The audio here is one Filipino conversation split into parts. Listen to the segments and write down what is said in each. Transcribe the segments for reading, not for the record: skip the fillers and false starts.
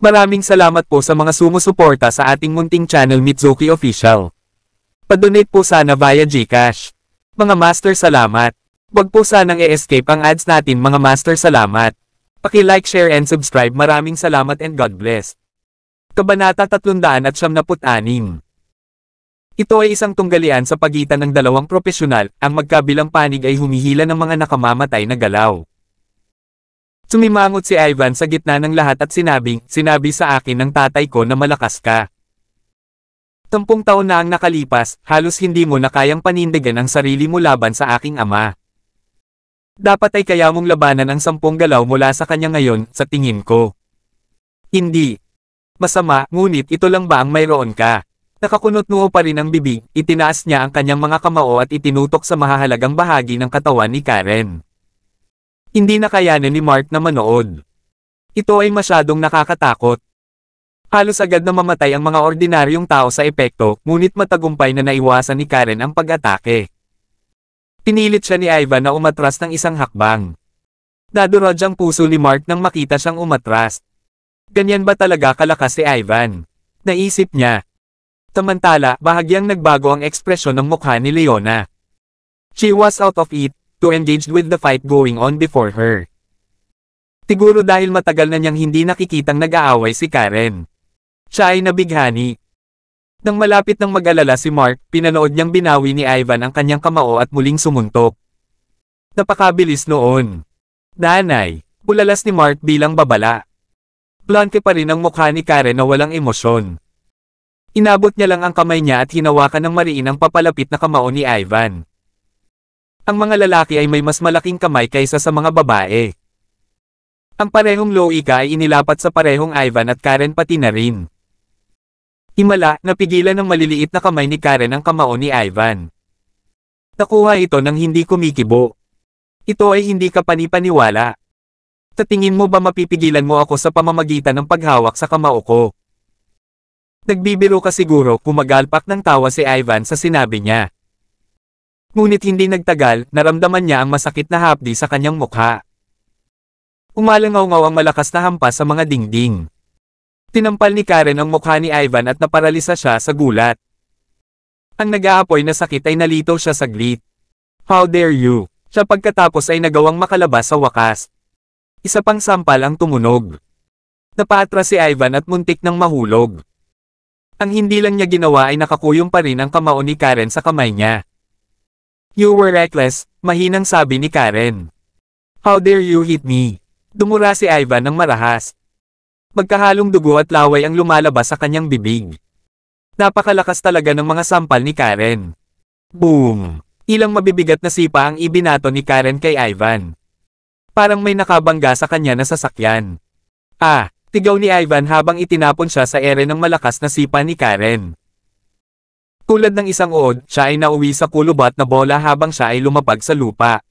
Maraming salamat po sa mga sumusuporta sa ating munting channel Mitsuki Official. Padonate po sana via GCash. Mga master, salamat. Huwag po sanang i-escape ang ads natin, mga master, salamat. Paki-like, share and subscribe. Maraming salamat and God bless. Kabanata 376. Ito ay isang tunggalian sa pagitan ng dalawang propesyonal. Ang magkabilang panig ay humihila ng mga nakamamatay na galaw. Sumimangot si Ivan sa gitna ng lahat at sinabi sa akin ng tatay ko na malakas ka. 10 taon na ang nakalipas, halos hindi mo na kayang panindigan ang sarili mo laban sa aking ama. Dapat ay kaya mong labanan ang 10 galaw mula sa kanya ngayon, sa tingin ko. Hindi. Masama, ngunit ito lang ba ang mayroon ka? Nakakunot-noo pa rin ang bibig, itinaas niya ang kanyang mga kamao at itinutok sa mahahalagang bahagi ng katawan ni Karen. Hindi na kayanin ni Mark na manood. Ito ay masyadong nakakatakot. Halos agad na mamatay ang mga ordinaryong tao sa epekto, ngunit matagumpay na naiwasan ni Karen ang pag-atake. Pinilit siya ni Ivan na umatras ng isang hakbang. Dadurog ang puso ni Mark nang makita siyang umatras. Ganyan ba talaga kalakas si Ivan? Naisip niya. Samantala, bahagyang nagbago ang ekspresyon ng mukha ni Leona. She was out of it, too engaged with the fight going on before her. Siguro dahil matagal na niyang hindi nakikitang nag-aaway si Karen. Siya ay nabighani. Nang malapit ng mag-alala si Mark, pinanood niyang binawi ni Ivan ang kanyang kamao at muling sumuntok. Napakabilis noon. Nanay, bulalas ni Mark bilang babala. Blanke pa rin ang mukha ni Karen na walang emosyon. Inabot niya lang ang kamay niya at hinawakan ng mariin ang papalapit na kamao ni Ivan. Ang mga lalaki ay may mas malaking kamay kaysa sa mga babae. Ang parehong Loika ay inilapat sa parehong Ivan at Karen pati na rin. Himala, napigilan ng maliliit na kamay ni Karen ang kamao ni Ivan. Nakuha ito nang hindi kumikibo. Ito ay hindi ka panipaniwala. Sa tingin mo ba mapipigilan mo ako sa pamamagitan ng paghawak sa kamao ko? Nagbibiro ka siguro, kumagalpak ng tawa si Ivan sa sinabi niya. Ngunit hindi nagtagal, naramdaman niya ang masakit na hapdi sa kanyang mukha. Umalangaw-ngaw ang malakas na hampas sa mga dingding. Tinampal ni Karen ang mukha ni Ivan at naparalisa siya sa gulat. Ang nag-aapoy na sakit ay nalito siya saglit. How dare you? Siya pagkatapos ay nagawang makalabas sa wakas. Isa pang sampal ang tumunog. Napaatras si Ivan at muntik nang mahulog. Ang hindi lang niya ginawa ay nakakuyong pa rin ang kamao ni Karen sa kamay niya. You were reckless, mahinang sabi ni Karen. How dare you hit me? Dumura si Ivan ng marahas. Magkahalong dugo at laway ang lumalabas sa kanyang bibig. Napakalakas talaga ng mga sampal ni Karen. Boom! Ilang mabibigat na sipa ang ibinato ni Karen kay Ivan. Parang may nakabangga sa kanya na sasakyan. Ah! Tigaw ni Ivan habang itinapon siya sa ere ng malakas na sipa ni Karen. Tulad ng isang uod, siya ay nauwi sa kulubat na bola habang siya ay lumapag sa lupa.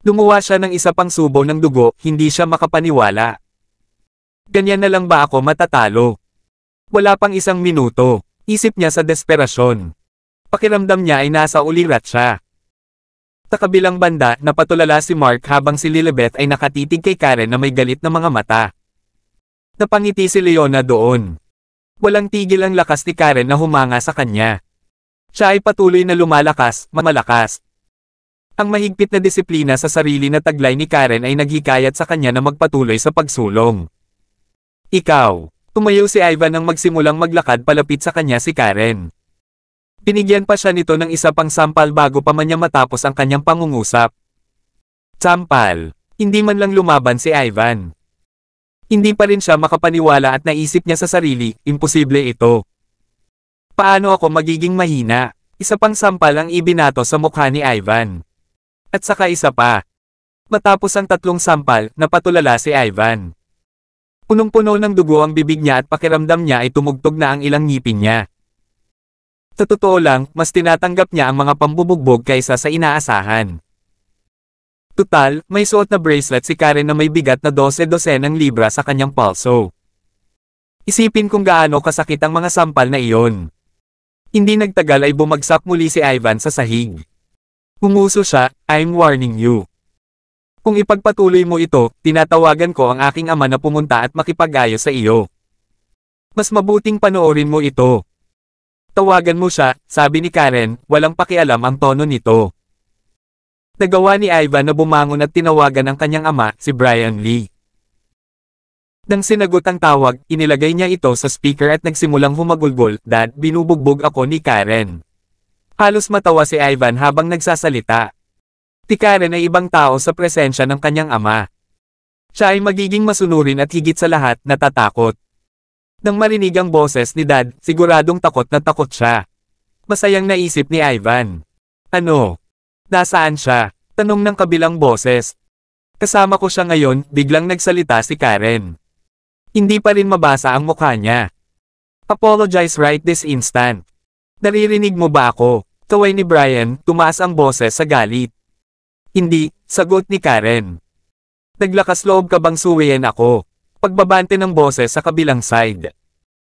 Lumuwa siya ng isa pang subo ng dugo, hindi siya makapaniwala. Ganyan na lang ba ako matatalo? Wala pang 1 minuto, isip niya sa desperasyon. Pakiramdam niya ay nasa ulirat siya. Sa kabilang banda, napatulala si Mark habang si Lilibeth ay nakatitig kay Karen na may galit na mga mata. Napangiti si Leona doon. Walang tigil ang lakas ni Karen na humanga sa kanya. Siya ay patuloy na lumalakas, mamalakas. Ang mahigpit na disiplina sa sarili na taglay ni Karen ay naghikayat sa kanya na magpatuloy sa pagsulong. Ikaw. Tumayo si Ivan nang magsimulang maglakad palapit sa kanya si Karen. Binigyan pa siya nito ng isa pang sampal bago pa man niya matapos ang kanyang pangungusap. Sampal. Hindi man lang lumaban si Ivan. Hindi pa rin siya makapaniwala at naisip niya sa sarili, imposible ito. Paano ako magiging mahina? Isa pang sampal ang ibinato sa mukha ni Ivan. At saka isa pa. Matapos ang 3 sampal, napatulala si Ivan. Punong-puno ng dugo ang bibig niya at pakiramdam niya ay tumugtog na ang ilang ngipin niya. Sa totoo lang, mas tinatanggap niya ang mga pambubugbog kaysa sa inaasahan. Tutal, may suot na bracelet si Karen na may bigat na 12 libra sa kanyang palso. Isipin kung gaano kasakit ang mga sampal na iyon. Hindi nagtagal ay bumagsak muli si Ivan sa sahig. Humuso siya, I'm warning you. Kung ipagpatuloy mo ito, tinatawagan ko ang aking ama na pumunta at makipag-ayos sa iyo. Mas mabuting panoorin mo ito. Tawagan mo siya, sabi ni Karen, walang pakialam ang tono nito. Nagawa ni Ivan na bumangon at tinawagan ang kanyang ama, si Brian Lee. Nang sinagot ang tawag, inilagay niya ito sa speaker at nagsimulang humagulgol, "Dad, binubugbog ako ni Karen." Halos matawa si Ivan habang nagsasalita. Si Karen ay ibang tao sa presensya ng kanyang ama. Siya ay magiging masunurin at higit sa lahat, natatakot. Nang marinig ang boses ni Dad, siguradong takot na takot siya. Masayang naisip ni Ivan. Ano? Nasaan siya? Tanong ng kabilang boses. Kasama ko siya ngayon, biglang nagsalita si Karen. Hindi pa rin mabasa ang mukha niya. Apologize right this instant. Naririnig mo ba ako? Kaway ni Brian, tumaas ang boses sa galit. Hindi, sagot ni Karen. Naglakas loob ka bang suwiin ako? Pagbabante ng boses sa kabilang side.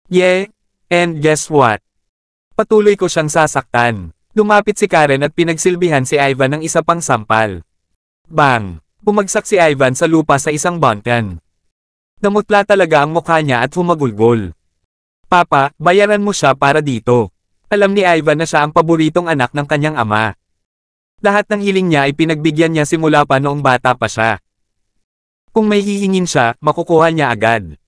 Yeah, and guess what? Patuloy ko siyang sasaktan. Lumapit si Karen at pinagsilbihan si Ivan ng isa pang sampal. Bang! Bumagsak si Ivan sa lupa sa isang buntan. Namutla talaga ang mukha niya at humagulgol. Papa, bayaran mo siya para dito. Alam ni Ivan na siya ang paboritong anak ng kanyang ama. Lahat ng hiling niya ay pinagbigyan niya simula pa noong bata pa siya. Kung may hihingin siya, makukuha niya agad.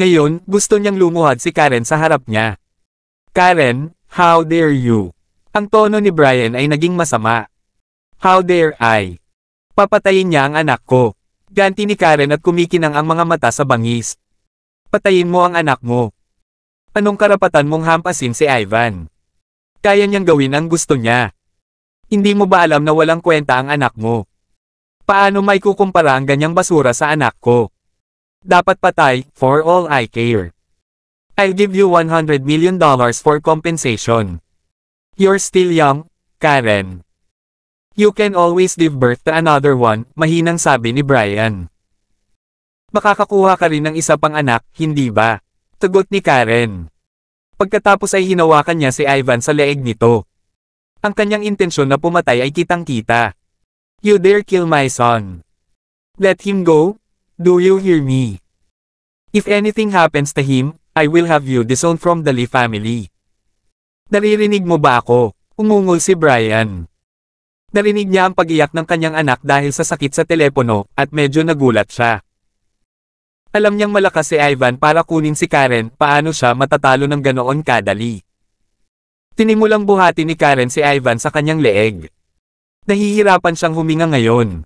Ngayon, gusto niyang lumuhad si Karen sa harap niya. Karen, how dare you? Ang tono ni Brian ay naging masama. How dare I? Papatayin niya ang anak ko. Ganti ni Karen at kumikinang ang mga mata sa bangis. Patayin mo ang anak mo. Anong karapatan mong hampasin si Ivan? Kaya niyang gawin ang gusto niya. Hindi mo ba alam na walang kwenta ang anak mo? Paano may kukumpara ang ganyang basura sa anak ko? Dapat patay, for all I care. I'll give you $100 million for compensation. You're still young, Karen. You can always give birth to another one, mahinang sabi ni Brian. Makakakuha ka rin ng isa pang anak, hindi ba? Sagot ni Karen. Pagkatapos ay hinawakan niya si Ivan sa leeg nito. Ang kanyang intensyon na pumatay ay kitang-kita. You dare kill my son. Let him go? Do you hear me? If anything happens to him, I will have you disowned from the Lee family. Naririnig mo ba ako? Umungol si Brian. Narinig niya ang pag-iyak ng kanyang anak dahil sa sakit sa telepono, at medyo nagulat siya. Alam niyang malakas si Ivan para kunin si Karen, paano siya matatalo ng ganoon kadali. Tinimulang buhati ni Karen si Ivan sa kanyang leeg. Nahihirapan siyang huminga ngayon.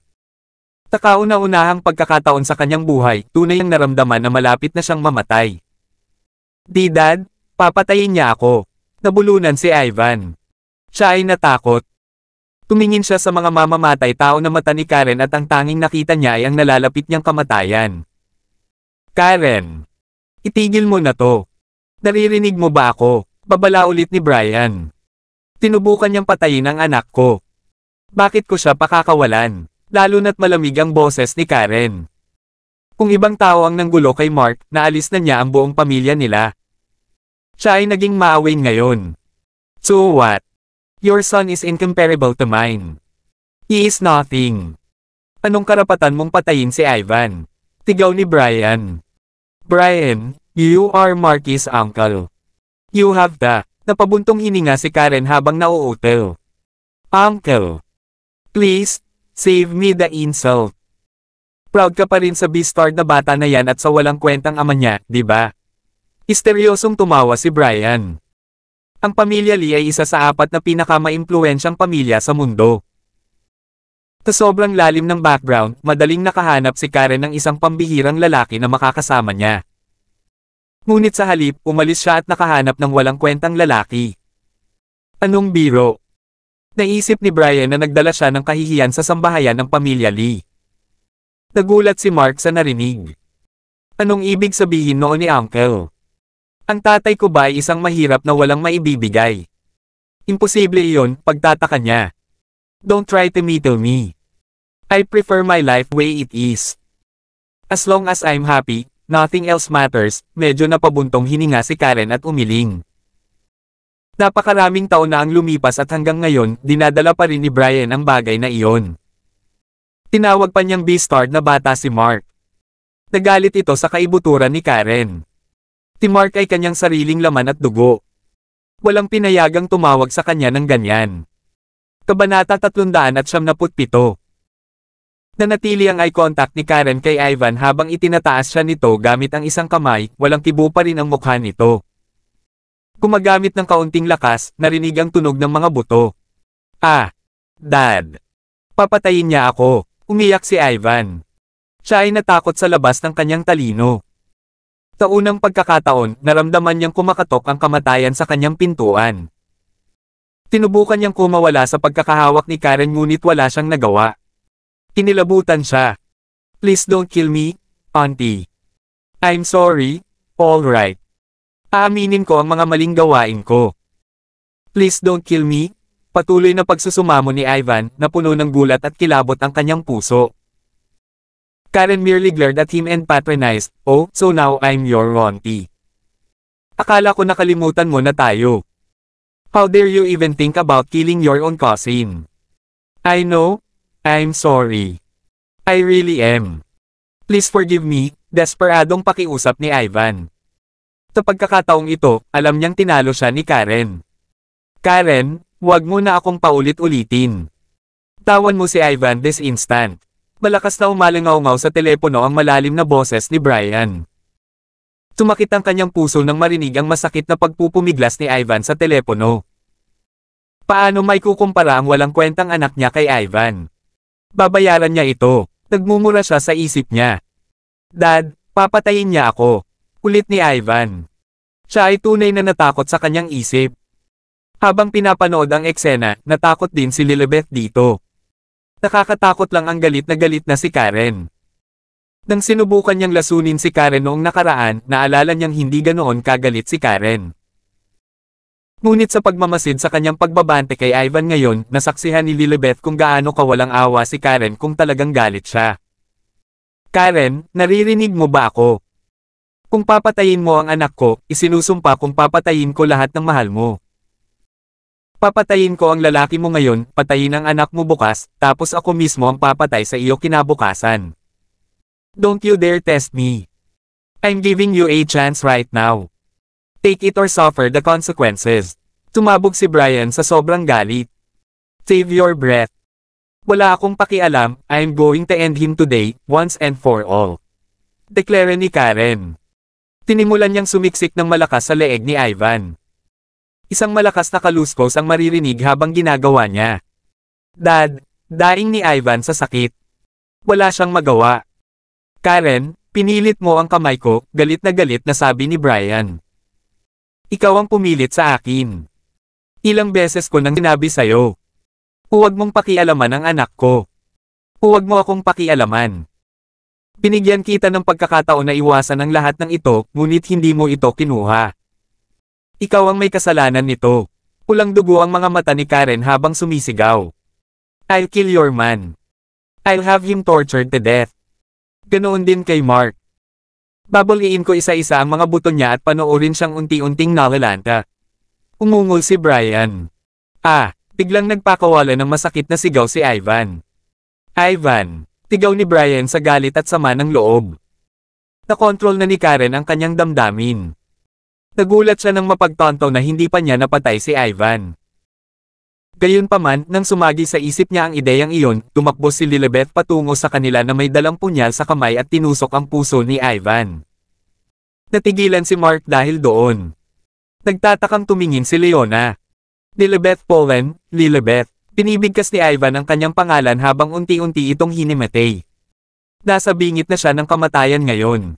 Takauna-unahang pagkakataon sa kanyang buhay, tunay ang naramdaman na malapit na siyang mamatay. Di Dad, papatayin niya ako. Nabulunan si Ivan. Siya ay natakot. Tumingin siya sa mga mamamatay tao na mata ni Karen at ang tanging nakita niya ay ang nalalapit niyang kamatayan. Karen! Itigil mo na to. Naririnig mo ba ako? Babala ulit ni Brian. Tinubukan niyang patayin ang anak ko. Bakit ko siya pakakawalan? Lalo na't malamig ang boses ni Karen. Kung ibang tao ang nanggulo kay Mark, naalis na niya ang buong pamilya nila. Siya ay naging maawin ngayon. So what? Your son is incomparable to mine. He is nothing. Anong karapatan mong patayin si Ivan? Tigaw ni Brian. Brian, you are Marky's uncle. You have the... Napabuntong hininga si Karen habang nauutil. Uncle. Please, save me the insult. Proud ka pa rin sa B-star na bata na yan at sa walang kwentang ama niya, di ba? Histeryosong tumawa si Brian. Ang pamilya Lee ay isa sa 4 na pinakamaimpluwensyang pamilya sa mundo. Sa sobrang lalim ng background, madaling nakahanap si Karen ng isang pambihirang lalaki na makakasama niya. Ngunit sa halip, umalis siya at nakahanap ng walang kwentang lalaki. Anong biro? Naisip ni Brian na nagdala siya ng kahihiyan sa sambahayan ng pamilya Lee. Nagulat si Mark sa narinig. Anong ibig sabihin noon ni Uncle? Ang tatay ko ba ay isang mahirap na walang maibibigay? Imposible iyon, pagtataka niya. Don't try to belittle me. I prefer my life way it is. As long as I'm happy, nothing else matters. Medyo napabuntong hininga si Karen at umiling. Napakaraming taon na ang lumipas at hanggang ngayon, dinadala pa rin ni Brian ang bagay na iyon. Tinawag pa niyang bastard na bata si Mark. Nagalit ito sa kaibuturan ni Karen. Si Mark ay kanyang sariling laman at dugo. Walang pinayagang tumawag sa kanya ng ganyan. Kabanata 377. Nanatili ang eye contact ni Karen kay Ivan habang itinataas siya nito gamit ang isang kamay, walang kibo pa rin ang mukha nito. Gumagamit ng kaunting lakas, narinig ang tunog ng mga buto. Ah! Dad! Papatayin niya ako, umiyak si Ivan. Siya ay natakot sa labas ng kanyang talino. Sa unang pagkakataon, naramdaman niyang kumakatok ang kamatayan sa kanyang pintuan. Tinubukan niyang kumawala sa pagkakahawak ni Karen ngunit wala siyang nagawa. Kinilabutan siya. Please don't kill me, Auntie. I'm sorry, all right. Aaminin ko ang mga maling gawain ko. Please don't kill me. Patuloy na pagsusumamo ni Ivan na puno ng gulat at kilabot ang kanyang puso. Karen merely glared at him and patronized, "Oh, so now I'm your auntie. Akala ko nakalimutan mo na tayo. How dare you even think about killing your own cousin? I know. I'm sorry. I really am. Please forgive me," desperadong pakiusap ni Ivan. Sa pagkakataong ito, alam niyang tinalo siya ni Karen. "Karen, huwag mo na akong paulit-ulitin. Tawan mo si Ivan this instant." Malakas na umalingaw-ngaw sa telepono ang malalim na boses ni Brian. Sumakit ang kanyang puso nang marinig ang masakit na pagpupumiglas ni Ivan sa telepono. Paano may kukumpara ang walang kwentang anak niya kay Ivan? Babayaran niya ito. Nagmumura siya sa isip niya. "Dad, papatayin niya ako." Ulit ni Ivan. Siya ay tunay na natakot sa kanyang isip. Habang pinapanood ang eksena, natakot din si Lilibeth dito. Nakakatakot lang ang galit na si Karen. Nang sinubukan niyang lasunin si Karen noong nakaraan, naalala niyang hindi ganoon kagalit si Karen. Ngunit sa pagmamasid sa kanyang pagbabante kay Ivan ngayon, nasaksihan ni Lilibeth kung gaano kawalang awa si Karen kung talagang galit siya. "Karen, naririnig mo ba ako? Kung papatayin mo ang anak ko, isinusumpa kung papatayin ko lahat ng mahal mo. Papatayin ko ang lalaki mo ngayon, patayin ang anak mo bukas, tapos ako mismo ang papatay sa iyo kinabukasan. Don't you dare test me. I'm giving you a chance right now. Take it or suffer the consequences." Tumabog si Brian sa sobrang galit. "Save your breath. Wala akong pakialam, I'm going to end him today, once and for all." Deklara ni Karen. Tinimulan niyang sumiksik ng malakas sa leeg ni Ivan. Isang malakas na kaluskos ang maririnig habang ginagawa niya. "Dad," daing ni Ivan sa sakit. Wala siyang magawa. "Karen, pinilit mo ang kamay ko," galit na sabi ni Brian. "Ikaw ang pumilit sa akin. Ilang beses ko nang sinabi sa'yo. Huwag mong pakialaman ang anak ko. Huwag mo akong pakialaman. Binigyan kita ng pagkakataon na iwasan ang lahat ng ito, ngunit hindi mo ito kinuha. Ikaw ang may kasalanan nito." Pulang dugo ang mga mata ni Karen habang sumisigaw. "I'll kill your man. I'll have him tortured to death. Ganoon din kay Mark. Babuliin ko isa-isa ang mga buto niya at panoorin siyang unti-unting nalalanta." Umungol si Brian. Biglang nagpakawala ng masakit na sigaw si Ivan. "Ivan!" Tigaw ni Brian sa galit at sama ng loob. Nakontrol na ni Karen ang kanyang damdamin. Nagulat siya nang mapagtanto na hindi pa niya napatay si Ivan. Gayunpaman, nang sumagi sa isip niya ang ideyang iyon, tumakbo si Lilibeth patungo sa kanila na may dalang punyal sa kamay at tinusok ang puso ni Ivan. Natigilan si Mark dahil doon. Nagtatakang tumingin si Leona. "Lilibeth Polen, Lilibeth." Pinibigkas ni Ivan ang kanyang pangalan habang unti-unti itong hinimatay. Nasa bingit na siya ng kamatayan ngayon.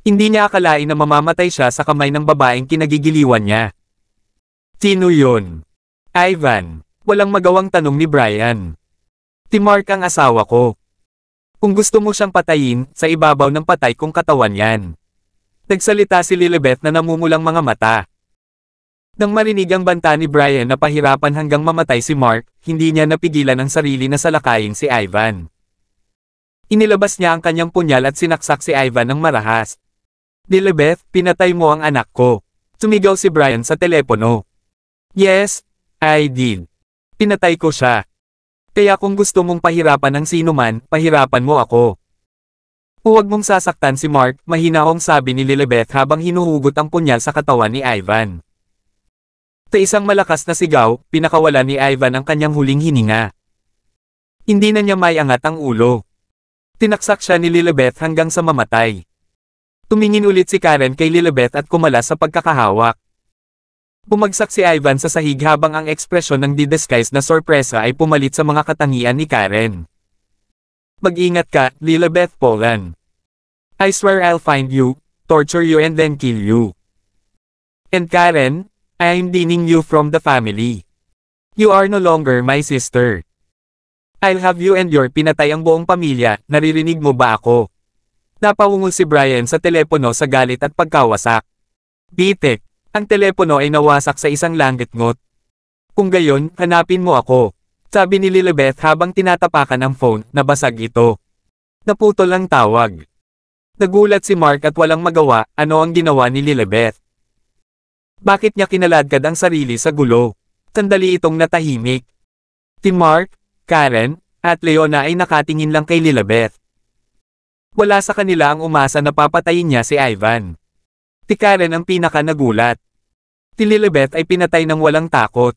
Hindi niya akalain na mamamatay siya sa kamay ng babaeng kinagigiliwan niya. "Sino yun?" "Ivan." Walang magawang tanong ni Brian. "Si Mark ang asawa ko. Kung gusto mo siyang patayin, sa ibabaw ng patay kong katawan yan." Nagsalita si Lilibeth na namumulang mga mata. Nang marinig ang banta ni Brian na pahirapan hanggang mamatay si Mark, hindi niya napigilan ang sarili na salakayin si Ivan. Inilabas niya ang kanyang punyal at sinaksak si Ivan ng marahas. "Lilibeth, pinatay mo ang anak ko." Sumigaw si Brian sa telepono. "Yes, I did. Pinatay ko siya. Kaya kung gusto mong pahirapan ng sino man, pahirapan mo ako. Huwag mong sasaktan si Mark, mahinahong sabi ni Lilibet habang hinuhugot ang punyal sa katawan ni Ivan. Sa isang malakas na sigaw, pinakawala ni Ivan ang kanyang huling hininga. Hindi na niya maiangat ang ulo. Tinaksak siya ni Lilibet hanggang sa mamatay. Tumingin ulit si Karen kay Lilibet at kumalas sa pagkakahawak. Bumagsak si Ivan sa sahig habang ang ekspresyon ng di-disguise na sorpresa ay pumalit sa mga katangian ni Karen. Mag-ingat ka, Lilibet Polan. I swear I'll find you, torture you and then kill you. And Karen, I'm deaning you from the family. You are no longer my sister. I'll have you and your pinatay ang buong pamilya, naririnig mo ba ako? Napawungol si Brian sa telepono sa galit at pagkawasak. Bitik, ang telepono ay nawasak sa isang langgitngot. Kung gayon, hanapin mo ako. Sabi ni Lilibet habang tinatapakan ang phone, nabasag ito. Naputol ang tawag. Nagulat si Mark at walang magawa, ano ang ginawa ni Lilibet. Bakit niya kinaladkad ang sarili sa gulo? Sandali itong natahimik. Si Mark, Karen, at Leona ay nakatingin lang kay Lilibet. Wala sa kanila ang umasa na papatayin niya si Ivan. Si Karen ang pinaka nagulat. Si Lilibet ay pinatay ng walang takot.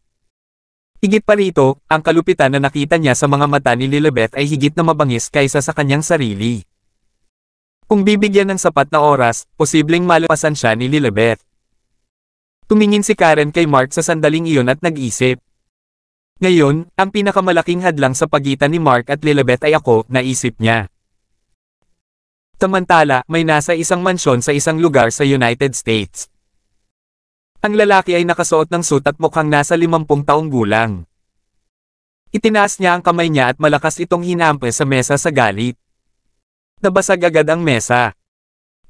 Higit pa rito, ang kalupitan na nakita niya sa mga mata ni Lilibet ay higit na mabangis kaysa sa kanyang sarili. Kung bibigyan ng sapat na oras, posibleng malapasan siya ni Lilibet. Tumingin si Karen kay Mark sa sandaling iyon at nag-isip. Ngayon, ang pinakamalaking hadlang sa pagitan ni Mark at Lilibet ay ako, naisip niya. Samantala, may nasa isang mansyon sa isang lugar sa United States. Ang lalaki ay nakasuot ng suit at mukhang nasa 50 taong gulang. Itinaas niya ang kamay niya at malakas itong hinampas sa mesa sa galit. Nabasag agad ang mesa.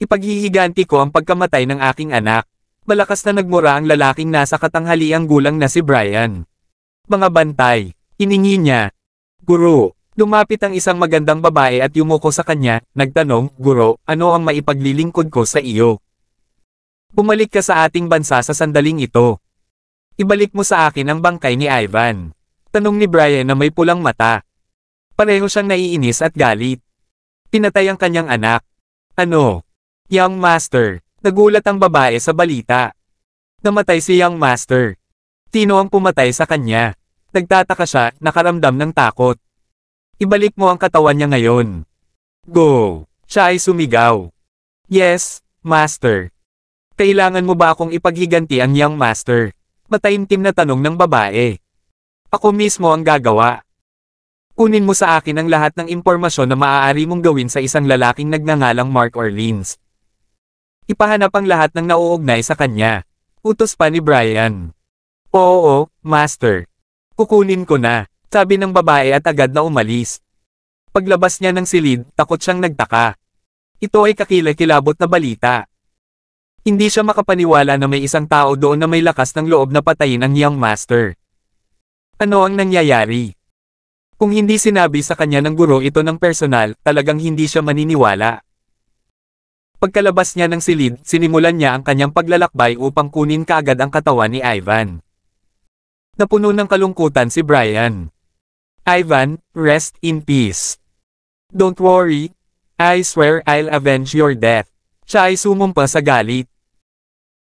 Ipaghihiganti ko ang pagkamatay ng aking anak. Malakas na nagmura ang lalaking nasa katanghaliang gulang na si Brian. Mga bantay, hiningi niya. Guro. Lumapit ang isang magandang babae at yumuko sa kanya, nagtanong, Guro, ano ang maipaglilingkod ko sa iyo? Bumalik ka sa ating bansa sa sandaling ito. Ibalik mo sa akin ang bangkay ni Ivan. Tanong ni Brian na may pulang mata. Pareho siyang naiinis at galit. Pinatay ang kanyang anak. Ano? Young Master. Nagulat ang babae sa balita. Namatay si Young Master. Sino ang pumatay sa kanya? Nagtataka siya, nakaramdam ng takot. Ibalik mo ang katawan niya ngayon. Go! Siya ay sumigaw. Yes, Master. Kailangan mo ba akong ipaghiganti ang Young Master? Mataimtim na tanong ng babae. Ako mismo ang gagawa. Kunin mo sa akin ang lahat ng impormasyon na maaari mong gawin sa isang lalaking nagngangalang Mark Orleans. Ipahanap ang lahat ng nauugnay sa kanya. Utos pa ni Brian. Oo, Master. Kukunin ko na. Sabi ng babae at agad na umalis. Paglabas niya ng silid, takot siyang nagtaka. Ito ay kakilakilabot na balita. Hindi siya makapaniwala na may isang tao doon na may lakas ng loob na patayin ang Young Master. Ano ang nangyayari? Kung hindi sinabi sa kanya ng guro ito ng personal, talagang hindi siya maniniwala. Pagkalabas niya ng silid, sinimulan niya ang kanyang paglalakbay upang kunin kaagad ang katawan ni Ivan. Napuno ng kalungkutan si Brian. Ivan, rest in peace. Don't worry. I swear I'll avenge your death. Siya ay sumumpa sa galit.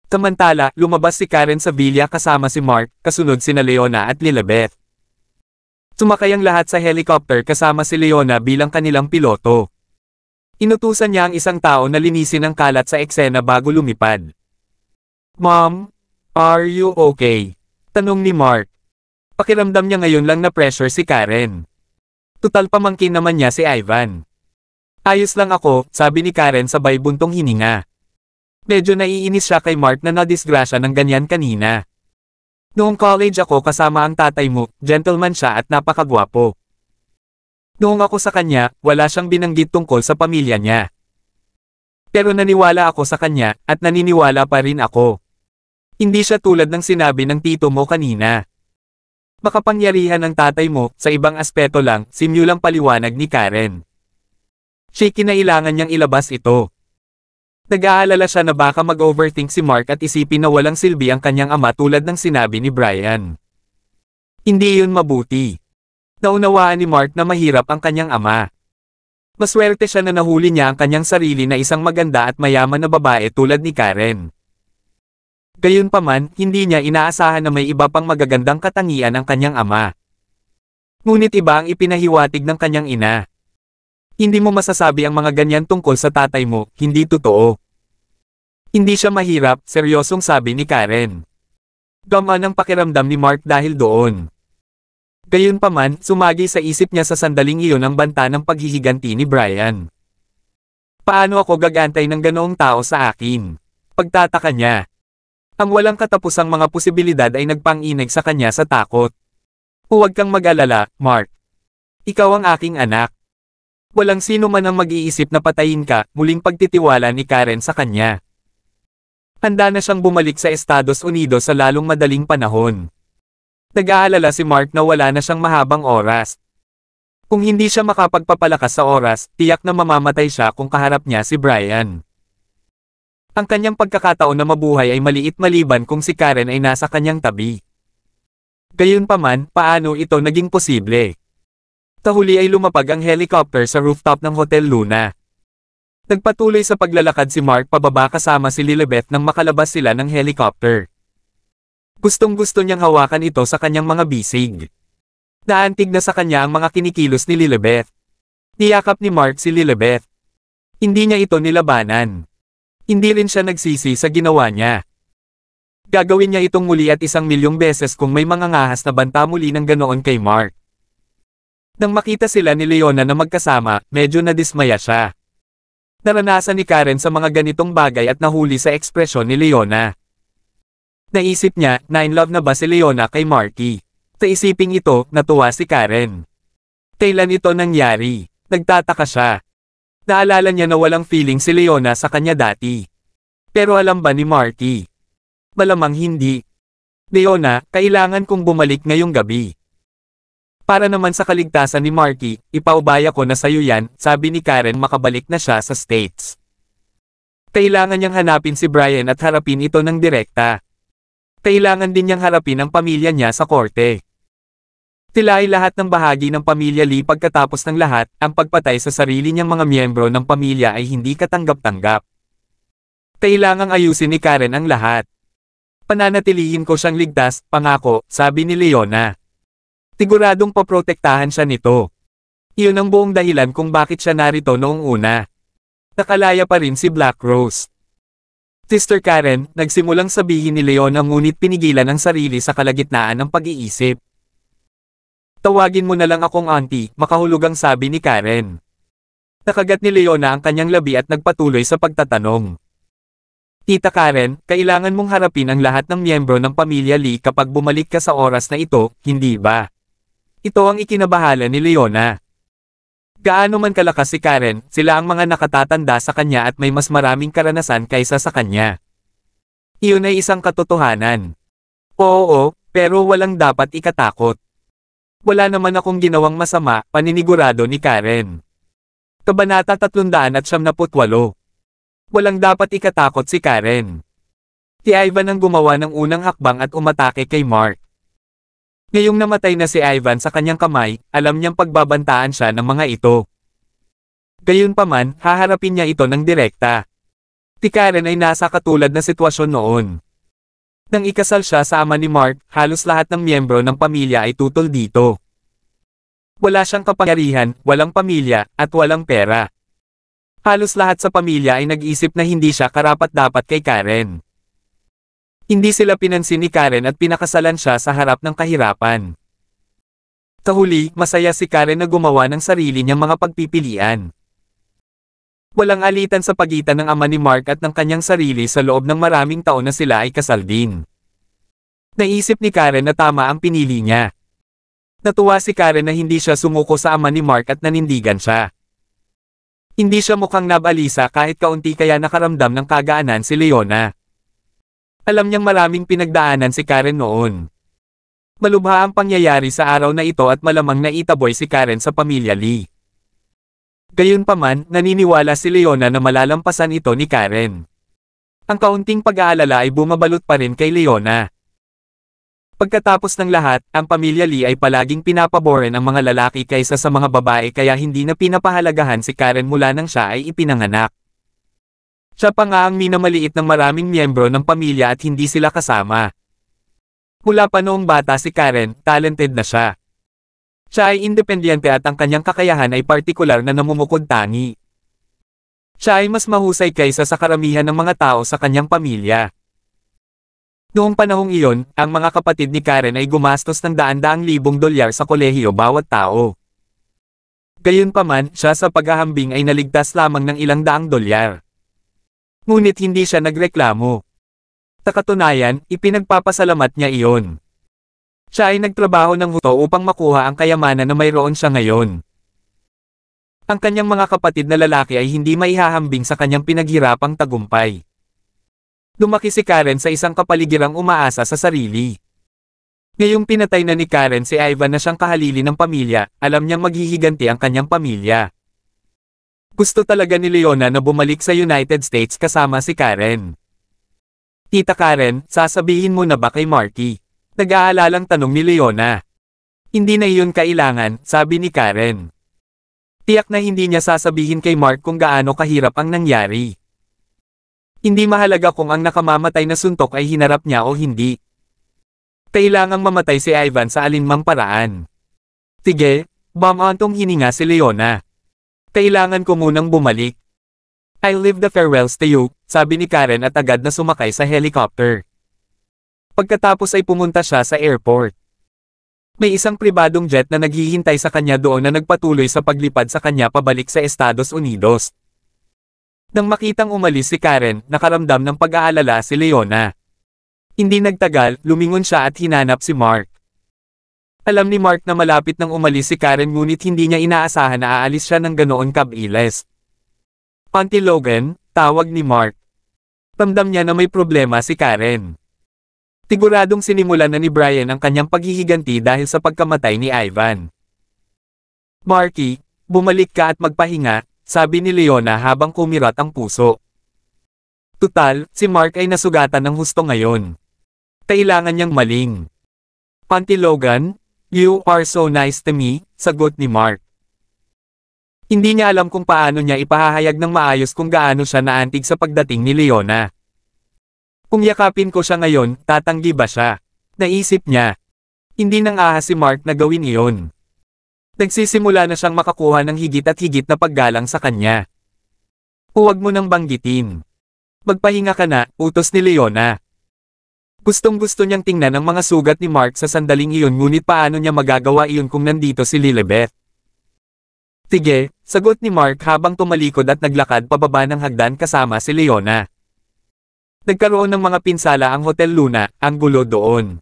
Samantala, lumabas si Karen sa villa kasama si Mark, kasunod sina Leona at Lilibet. Sumakay ang lahat sa helicopter kasama si Leona bilang kanilang piloto. Inutusan niya ang isang tao na linisin ang kalat sa eksena bago lumipad. Mom, are you okay? Tanong ni Mark. Pakiramdam niya ngayon lang na pressure si Karen. Tutal pamangkin naman niya si Ivan. Ayos lang ako, sabi ni Karen sabay buntong hininga. Medyo naiinis siya kay Mark na nadisgrasya ng ganyan kanina. Noong college ako kasama ang tatay mo, gentleman siya at napakagwapo. Noong ako sa kanya, wala siyang binanggit tungkol sa pamilya niya. Pero naniwala ako sa kanya, at naniniwala pa rin ako. Hindi siya tulad ng sinabi ng tito mo kanina. Makapangyarihan ng tatay mo, sa ibang aspeto lang, simulang paliwanag ni Karen. Siya kinailangan niyang ilabas ito. Nag-aalala siya na baka mag-overthink si Mark at isipin na walang silbi ang kanyang ama tulad ng sinabi ni Brian. Hindi yun mabuti. Naunawaan ni Mark na mahirap ang kanyang ama. Maswerte siya na nahuli niya ang kanyang sarili na isang maganda at mayaman na babae tulad ni Karen. Gayunpaman, hindi niya inaasahan na may iba pang magagandang katangian ang kanyang ama. Ngunit iba ang ipinahiwatig ng kanyang ina. Hindi mo masasabi ang mga ganyan tungkol sa tatay mo, hindi totoo. Hindi siya mahirap, seryosong sabi ni Karen. Gamaan ang pakiramdam ni Mark dahil doon. Gayunpaman, sumagi sa isip niya sa sandaling iyon ang banta ng paghihiganti ni Brian. Paano ako gagantay ng ganoong tao sa akin? Pagtataka niya. Ang walang katapusang mga posibilidad ay nagpang-inig sa kanya sa takot. Huwag kang mag-alala, Mark. Ikaw ang aking anak. Walang sino man ang mag-iisip na patayin ka, muling pagtitiwala ni Karen sa kanya. Handa na siyang bumalik sa Estados Unidos sa lalong madaling panahon. Nag-aalala si Mark na wala na siyang mahabang oras. Kung hindi siya makapagpapalakas sa oras, tiyak na mamamatay siya kung kaharap niya si Brian. Ang kanyang pagkakataon na mabuhay ay maliit maliban kung si Karen ay nasa kanyang tabi. Gayunpaman, paano ito naging posible? Tahuli ay lumapag ang helicopter sa rooftop ng Hotel Luna. Nagpatuloy sa paglalakad si Mark pababa kasama si Lilibet nang makalabas sila ng helicopter. Gustong-gusto niyang hawakan ito sa kanyang mga bisig. Naantig na sa kanya ang mga kinikilos ni Lilibet. Niyakap ni Mark si Lilibet. Hindi niya ito nilabanan. Hindi rin siya nagsisi sa ginawa niya. Gagawin niya itong muli at 1,000,000 beses kung may mga ngahas na banta muli ng ganoon kay Mark. Nang makita sila ni Leona na magkasama, medyo nadismaya siya. Naranasan ni Karen sa mga ganitong bagay at nahuli sa ekspresyon ni Leona. Naisip niya, na in love na ba si Leona kay Marky? Sa isiping ito, natuwa si Karen. Kailan ito nangyari? Nagtataka siya. Naalala niya na walang feeling si Leona sa kanya dati. Pero alam ba ni Marky? Malamang hindi. Leona, kailangan kong bumalik ngayong gabi. Para naman sa kaligtasan ni Marky, ipaubaya ko na sayo yan, sabi ni Karen makabalik na siya sa States. Kailangan niyang hanapin si Brian at harapin ito ng direkta. Kailangan din niyang harapin ang pamilya niya sa korte. Sila ay lahat ng bahagi ng pamilya Lee pagkatapos ng lahat, ang pagpatay sa sarili niyang mga miyembro ng pamilya ay hindi katanggap-tanggap. Kailangang ayusin ni Karen ang lahat. Pananatilihin ko siyang ligtas, pangako, sabi ni Leona. Siguradong paprotektahan siya nito. Iyon ang buong dahilan kung bakit siya narito noong una. Nakalaya pa rin si Black Rose. Sister Karen, nagsimulang sabihin ni Leona ngunit pinigilan ang sarili sa kalagitnaan ng pag-iisip. Tawagin mo na lang akong auntie, makahulugang sabi ni Karen. Nakagat ni Leona ang kanyang labi at nagpatuloy sa pagtatanong. Tita Karen, kailangan mong harapin ang lahat ng miyembro ng pamilya Lee kapag bumalik ka sa oras na ito, hindi ba? Ito ang ikinabahala ni Leona. Gaano man kalakas si Karen, sila ang mga nakatatanda sa kanya at may mas maraming karanasan kaysa sa kanya. Iyon ay isang katotohanan. Oo, pero walang dapat ikatakot. Wala naman akong ginawang masama, paninigurado ni Karen. Kabanata 378. Walang dapat ikatakot si Karen. Si Ivan ang gumawa ng unang hakbang at umatake kay Mark. Ngayong namatay na si Ivan sa kanyang kamay, alam niyang pagbabantaan siya ng mga ito. Gayunpaman, haharapin niya ito ng direkta. Si Karen ay nasa katulad na sitwasyon noon. Nang ikasal siya sa ama ni Mark, halos lahat ng miyembro ng pamilya ay tutol dito. Wala siyang kapangyarihan, walang pamilya, at walang pera. Halos lahat sa pamilya ay nag-isip na hindi siya karapat-dapat kay Karen. Hindi sila pinansin ni Karen at pinakasalan siya sa harap ng kahirapan. Sa huli, masaya si Karen na gumawa ng sarili niyang mga pagpipilian. Walang alitan sa pagitan ng ama ni Mark at ng kanyang sarili sa loob ng maraming taon na sila ay kasal din. Naisip ni Karen na tama ang pinili niya. Natuwa si Karen na hindi siya sumuko sa ama ni Mark at nanindigan siya. Hindi siya mukhang nabalisa kahit kaunti kaya nakaramdam ng kagaanan si Leona. Alam niyang maraming pinagdaanan si Karen noon. Malubha ang pangyayari sa araw na ito at malamang naitaboy si Karen sa pamilya Lee. Gayunpaman, naniniwala si Leona na malalampasan ito ni Karen. Ang kaunting pag-aalala ay bumabalot pa rin kay Leona. Pagkatapos ng lahat, ang pamilya Lee ay palaging pinapaboran ang mga lalaki kaysa sa mga babae kaya hindi na pinapahalagahan si Karen mula nang siya ay ipinanganak. Siya pa nga ang minamaliit ng maraming miyembro ng pamilya at hindi sila kasama. Mula pa noong bata si Karen, talented na siya. Siya ay independyente at ang kanyang kakayahan ay partikular na namumukod-tangi. Siya ay mas mahusay kaysa sa karamihan ng mga tao sa kanyang pamilya. Noong panahong iyon, ang mga kapatid ni Karen ay gumastos ng daan-daang libong dolyar sa kolehiyo bawat tao. Gayunpaman, siya sa paghahambing ay naligtas lamang ng ilang daang dolyar. Ngunit hindi siya nagreklamo. Sa katunayan, ipinagpapasalamat niya iyon. Siya ay nagtrabaho ng husto upang makuha ang kayamanan na mayroon siya ngayon. Ang kanyang mga kapatid na lalaki ay hindi maihahambing sa kanyang pinaghirapang tagumpay. Lumaki si Karen sa isang kapaligirang umaasa sa sarili. Ngayong pinatay na ni Karen si Ivan na siyang kahalili ng pamilya, alam niyang maghihiganti ang kanyang pamilya. Gusto talaga ni Leona na bumalik sa United States kasama si Karen. Tita Karen, sasabihin mo na ba kay Marky? Nag-aalalang tanong ni Leona. Hindi na iyon kailangan, sabi ni Karen. Tiyak na hindi niya sasabihin kay Mark kung gaano kahirap ang nangyari. Hindi mahalaga kung ang nakamamatay na suntok ay hinarap niya o hindi. Kailangang mamatay si Ivan sa alinmang paraan. Sige, bumantong hininga si Leona. Kailangan ko munang bumalik. I'll leave the farewells to you, sabi ni Karen at agad na sumakay sa helicopter. Pagkatapos ay pumunta siya sa airport. May isang pribadong jet na naghihintay sa kanya doon na nagpatuloy sa paglipad sa kanya pabalik sa Estados Unidos. Nang makitang umalis si Karen, nakaramdam ng pag-aalala si Leona. Hindi nagtagal, lumingon siya at hinanap si Mark. Alam ni Mark na malapit nang umalis si Karen ngunit hindi niya inaasahan na aalis siya ng ganoon kabilis. Auntie Logan, tawag ni Mark. Ramdam niya na may problema si Karen. Siguradong sinimulan na ni Brian ang kanyang paghihiganti dahil sa pagkamatay ni Ivan. Marky, bumalik ka at magpahinga, sabi ni Leona habang kumirat ang puso. Tutal, si Mark ay nasugatan ng husto ngayon. Kailangan niyang maling. Auntie Logan, you are so nice to me, sagot ni Mark. Hindi niya alam kung paano niya ipahahayag ng maayos kung gaano siya naantig sa pagdating ni Leona. Kung yakapin ko siya ngayon, tatanggi ba siya? Naisip niya. Hindi nang ahas si Mark na gawin iyon. Nagsisimula na siyang makakuha ng higit at higit na paggalang sa kanya. Huwag mo nang banggitin. Magpahinga ka na, utos ni Leona. Gustong-gusto niyang tingnan ang mga sugat ni Mark sa sandaling iyon ngunit paano niya magagawa iyon kung nandito si Lilibet? Sige, sagot ni Mark habang tumalikod at naglakad pababa ng hagdan kasama si Leona. Nagkaroon ng mga pinsala ang Hotel Luna, ang gulo doon.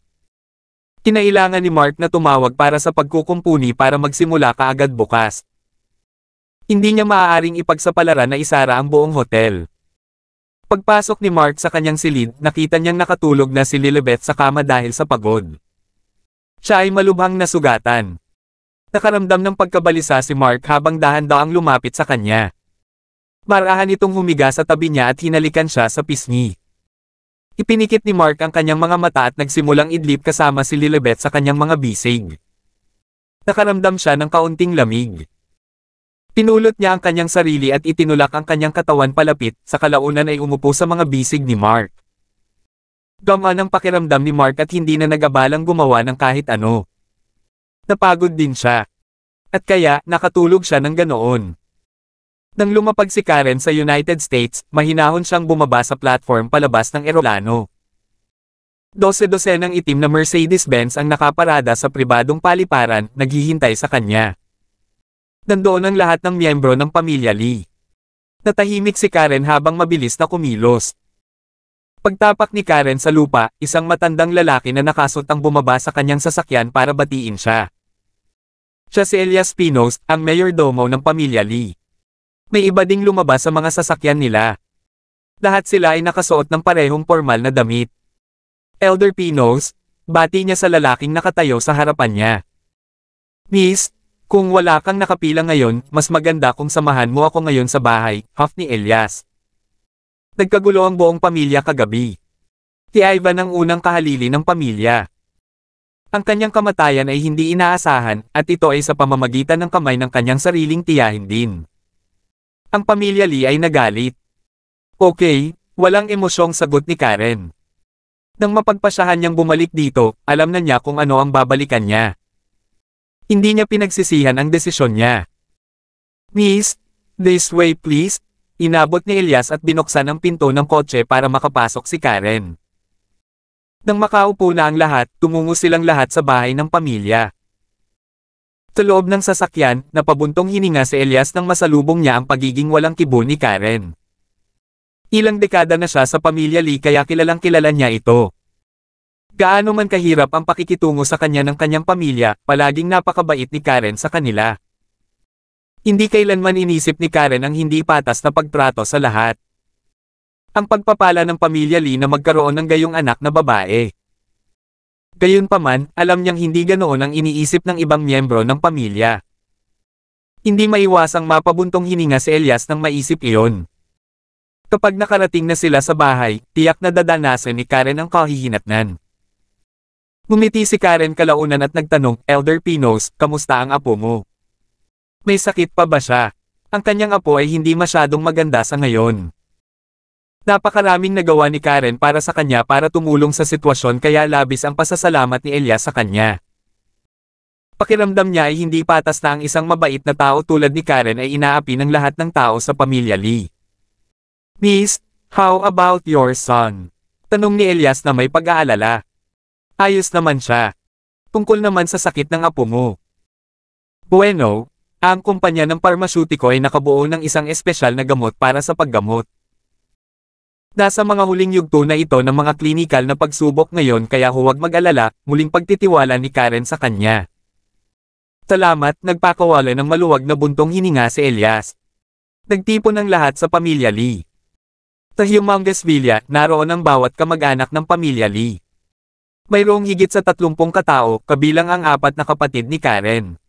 Kinailangan ni Mark na tumawag para sa pagkukumpuni para magsimula kaagad bukas. Hindi niya maaaring ipagsapalaran na isara ang buong hotel. Pagpasok ni Mark sa kanyang silid, nakita niyang nakatulog na si Lilibet sa kama dahil sa pagod. Siya ay malubhang nasugatan. Nakaramdam ng pagkabalisa si Mark habang dahan-daang lumapit sa kanya. Marahan itong humiga sa tabi niya at hinalikan siya sa pisngi. Ipinikit ni Mark ang kanyang mga mata at nagsimulang idlip kasama si Lilibet sa kanyang mga bisig. Nakaramdam siya ng kaunting lamig. Pinulot niya ang kanyang sarili at itinulak ang kanyang katawan palapit, sa kalaunan ay umupo sa mga bisig ni Mark. Gamaan ang pakiramdam ni Mark at hindi na nag-abalang gumawa ng kahit ano. Napagod din siya. At kaya, nakatulog siya ng ganoon. Nang lumapag si Karen sa United States, mahinahon siyang bumaba sa platform palabas ng eroplano. 12 ng itim na Mercedes-Benz ang nakaparada sa pribadong paliparan, naghihintay sa kanya. Nandoon ang lahat ng miyembro ng pamilya Lee. Natahimik si Karen habang mabilis na kumilos. Pagtapak ni Karen sa lupa, isang matandang lalaki na nakasot ang bumaba sa kanyang sasakyan para batiin siya. Siya si Elias Pinos, ang mayordomo ng pamilya Lee. May iba ding lumabas sa mga sasakyan nila. Lahat sila ay nakasuot ng parehong formal na damit. Elder Pinos, bati niya sa lalaking nakatayo sa harapan niya. Miss, kung wala kang nakapila ngayon, mas maganda kung samahan mo ako ngayon sa bahay, huff ni Elias. Nagkagulo ang buong pamilya kagabi. Si Ivan ang unang kahalili ng pamilya. Ang kanyang kamatayan ay hindi inaasahan, at ito ay sa pamamagitan ng kamay ng kanyang sariling tiyahin din. Ang pamilya Lee ay nagalit. Okay, walang emosyong sagot ni Karen. Nang mapagpasyahan niyang bumalik dito, alam na niya kung ano ang babalikan niya. Hindi niya pinagsisihan ang desisyon niya. Miss, this way please. Inabot ni Elias at binuksan ang pinto ng kotse para makapasok si Karen. Nang makaupo na ang lahat, tumungo silang lahat sa bahay ng pamilya. Sa loob ng sasakyan, napabuntong hininga si Elias nang masalubong niya ang pagiging walang kibo ni Karen. Ilang dekada na siya sa pamilya Lee kaya kilalang kilala niya ito. Gaano man kahirap ang pakikitungo sa kanya ng kanyang pamilya, palaging napakabait ni Karen sa kanila. Hindi kailanman inisip ni Karen ang hindi patas na pagtrato sa lahat. Ang pagpapala ng pamilya Lee na magkaroon ng gayong anak na babae. Gayunpaman, alam niyang hindi ganoon ang iniisip ng ibang miyembro ng pamilya. Hindi maiwasang mapabuntong hininga si Elias nang maisip iyon. Kapag nakarating na sila sa bahay, tiyak na dadanasan ni Karen ang kahihinatnan. Ngumiti si Karen kalaunan at nagtanong, Elder Pinos, kamusta ang apo mo? May sakit pa ba siya? Ang kanyang apo ay hindi masyadong maganda sa ngayon. Napakaraming nagawa ni Karen para sa kanya para tumulong sa sitwasyon kaya labis ang pasasalamat ni Elias sa kanya. Pakiramdam niya ay hindi patas na ang isang mabait na tao tulad ni Karen ay inaapi ng lahat ng tao sa pamilya Lee. Miss, how about your son? Tanong ni Elias na may pag-aalala. Ayos naman siya. Tungkol naman sa sakit ng apo mo. Bueno, ang kumpanya ng parmasyutiko ay nakabuo ng isang espesyal na gamot para sa paggamot. Nasa mga huling yugto na ito ng mga klinikal na pagsubok ngayon kaya huwag mag-alala, muling pagtitiwala ni Karen sa kanya. Salamat, nagpakawala ng maluwag na buntong hininga si Elias. Nagtipon ng lahat sa pamilya Lee. Sa Humongous Villa, naroon ang bawat kamag-anak ng pamilya Lee. Mayroong higit sa 30 katao, kabilang ang 4 na kapatid ni Karen.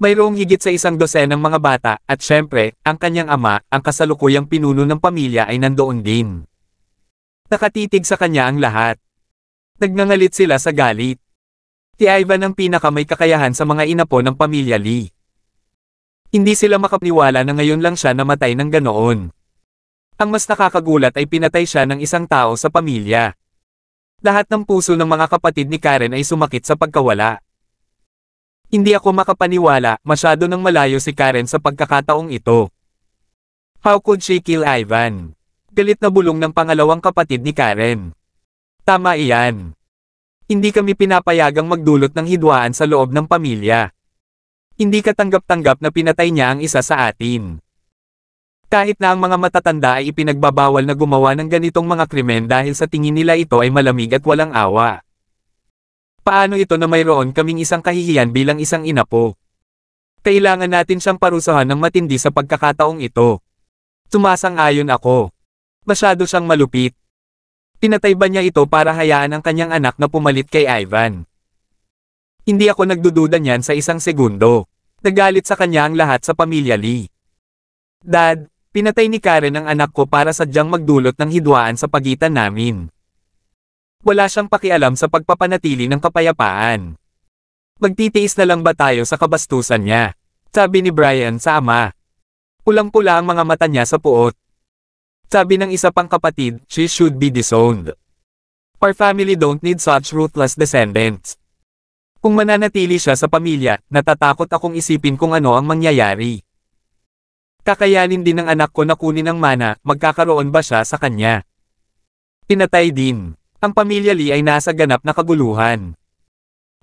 Mayroong higit sa 100 ng mga bata, at syempre, ang kanyang ama, ang kasalukuyang pinuno ng pamilya ay nandoon din. Nakatitig sa kanya ang lahat. Nagngangalit sila sa galit. Si Ivan ang pinakamay kakayahan sa mga inapo ng pamilya Lee. Hindi sila makapaniwala na ngayon lang siya namatay ng ganoon. Ang mas nakakagulat ay pinatay siya ng isang tao sa pamilya. Lahat ng puso ng mga kapatid ni Karen ay sumakit sa pagkawala. Hindi ako makapaniwala, masyado nang malayo si Karen sa pagkakataong ito. How could she kill Ivan? Galit na bulong ng pangalawang kapatid ni Karen. Tama iyan. Hindi kami pinapayagang magdulot ng hidwaan sa loob ng pamilya. Hindi katanggap-tanggap na pinatay niya ang isa sa atin. Kahit na ang mga matatanda ay ipinagbabawal na gumawa ng ganitong mga krimen dahil sa tingin nila ito ay malamig at walang awa. Paano ito na mayroon kaming isang kahihiyan bilang isang inapo? Kailangan natin siyang parusahan ng matindi sa pagkakataong ito. Sumasang-ayon ako. Masyado siyang malupit. Pinatay ba niya ito para hayaan ang kanyang anak na pumalit kay Ivan? Hindi ako nagdududa niyan sa isang segundo. Nagalit sa kanya ang lahat sa pamilya Lee. Dad, pinatay ni Karen ang anak ko para sadyang magdulot ng hidwaan sa pagitan namin. Wala siyang pakialam sa pagpapanatili ng kapayapaan. Magtitiis na lang ba tayo sa kabastusan niya? Sabi ni Brian sa ama. Pulang-pula ang mga mata niya sa puot. Sabi ng isa pang kapatid, she should be disowned. Our family don't need such ruthless descendants. Kung mananatili siya sa pamilya, natatakot akong isipin kung ano ang mangyayari. Kakayanin din ng anak ko na kunin ang mana, magkakaroon ba siya sa kanya? Pinatay din. Ang pamilya Lee ay nasa ganap na kaguluhan.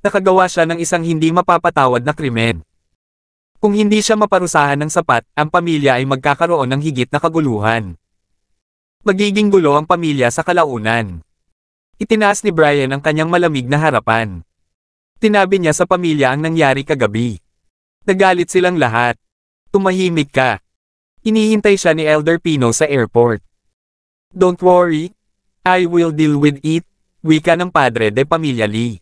Nakagawa siya ng isang hindi mapapatawad na krimen. Kung hindi siya maparusahan ng sapat, ang pamilya ay magkakaroon ng higit na kaguluhan. Magiging gulo ang pamilya sa kalaunan. Itinaas ni Brian ang kanyang malamig na harapan. Tinabi niya sa pamilya ang nangyari kagabi. Nagalit silang lahat. Tumahimik ka. Hinihintay siya ni Elder Pino sa airport. Don't worry. I will deal with it, wika ng padre de pamilya Lee.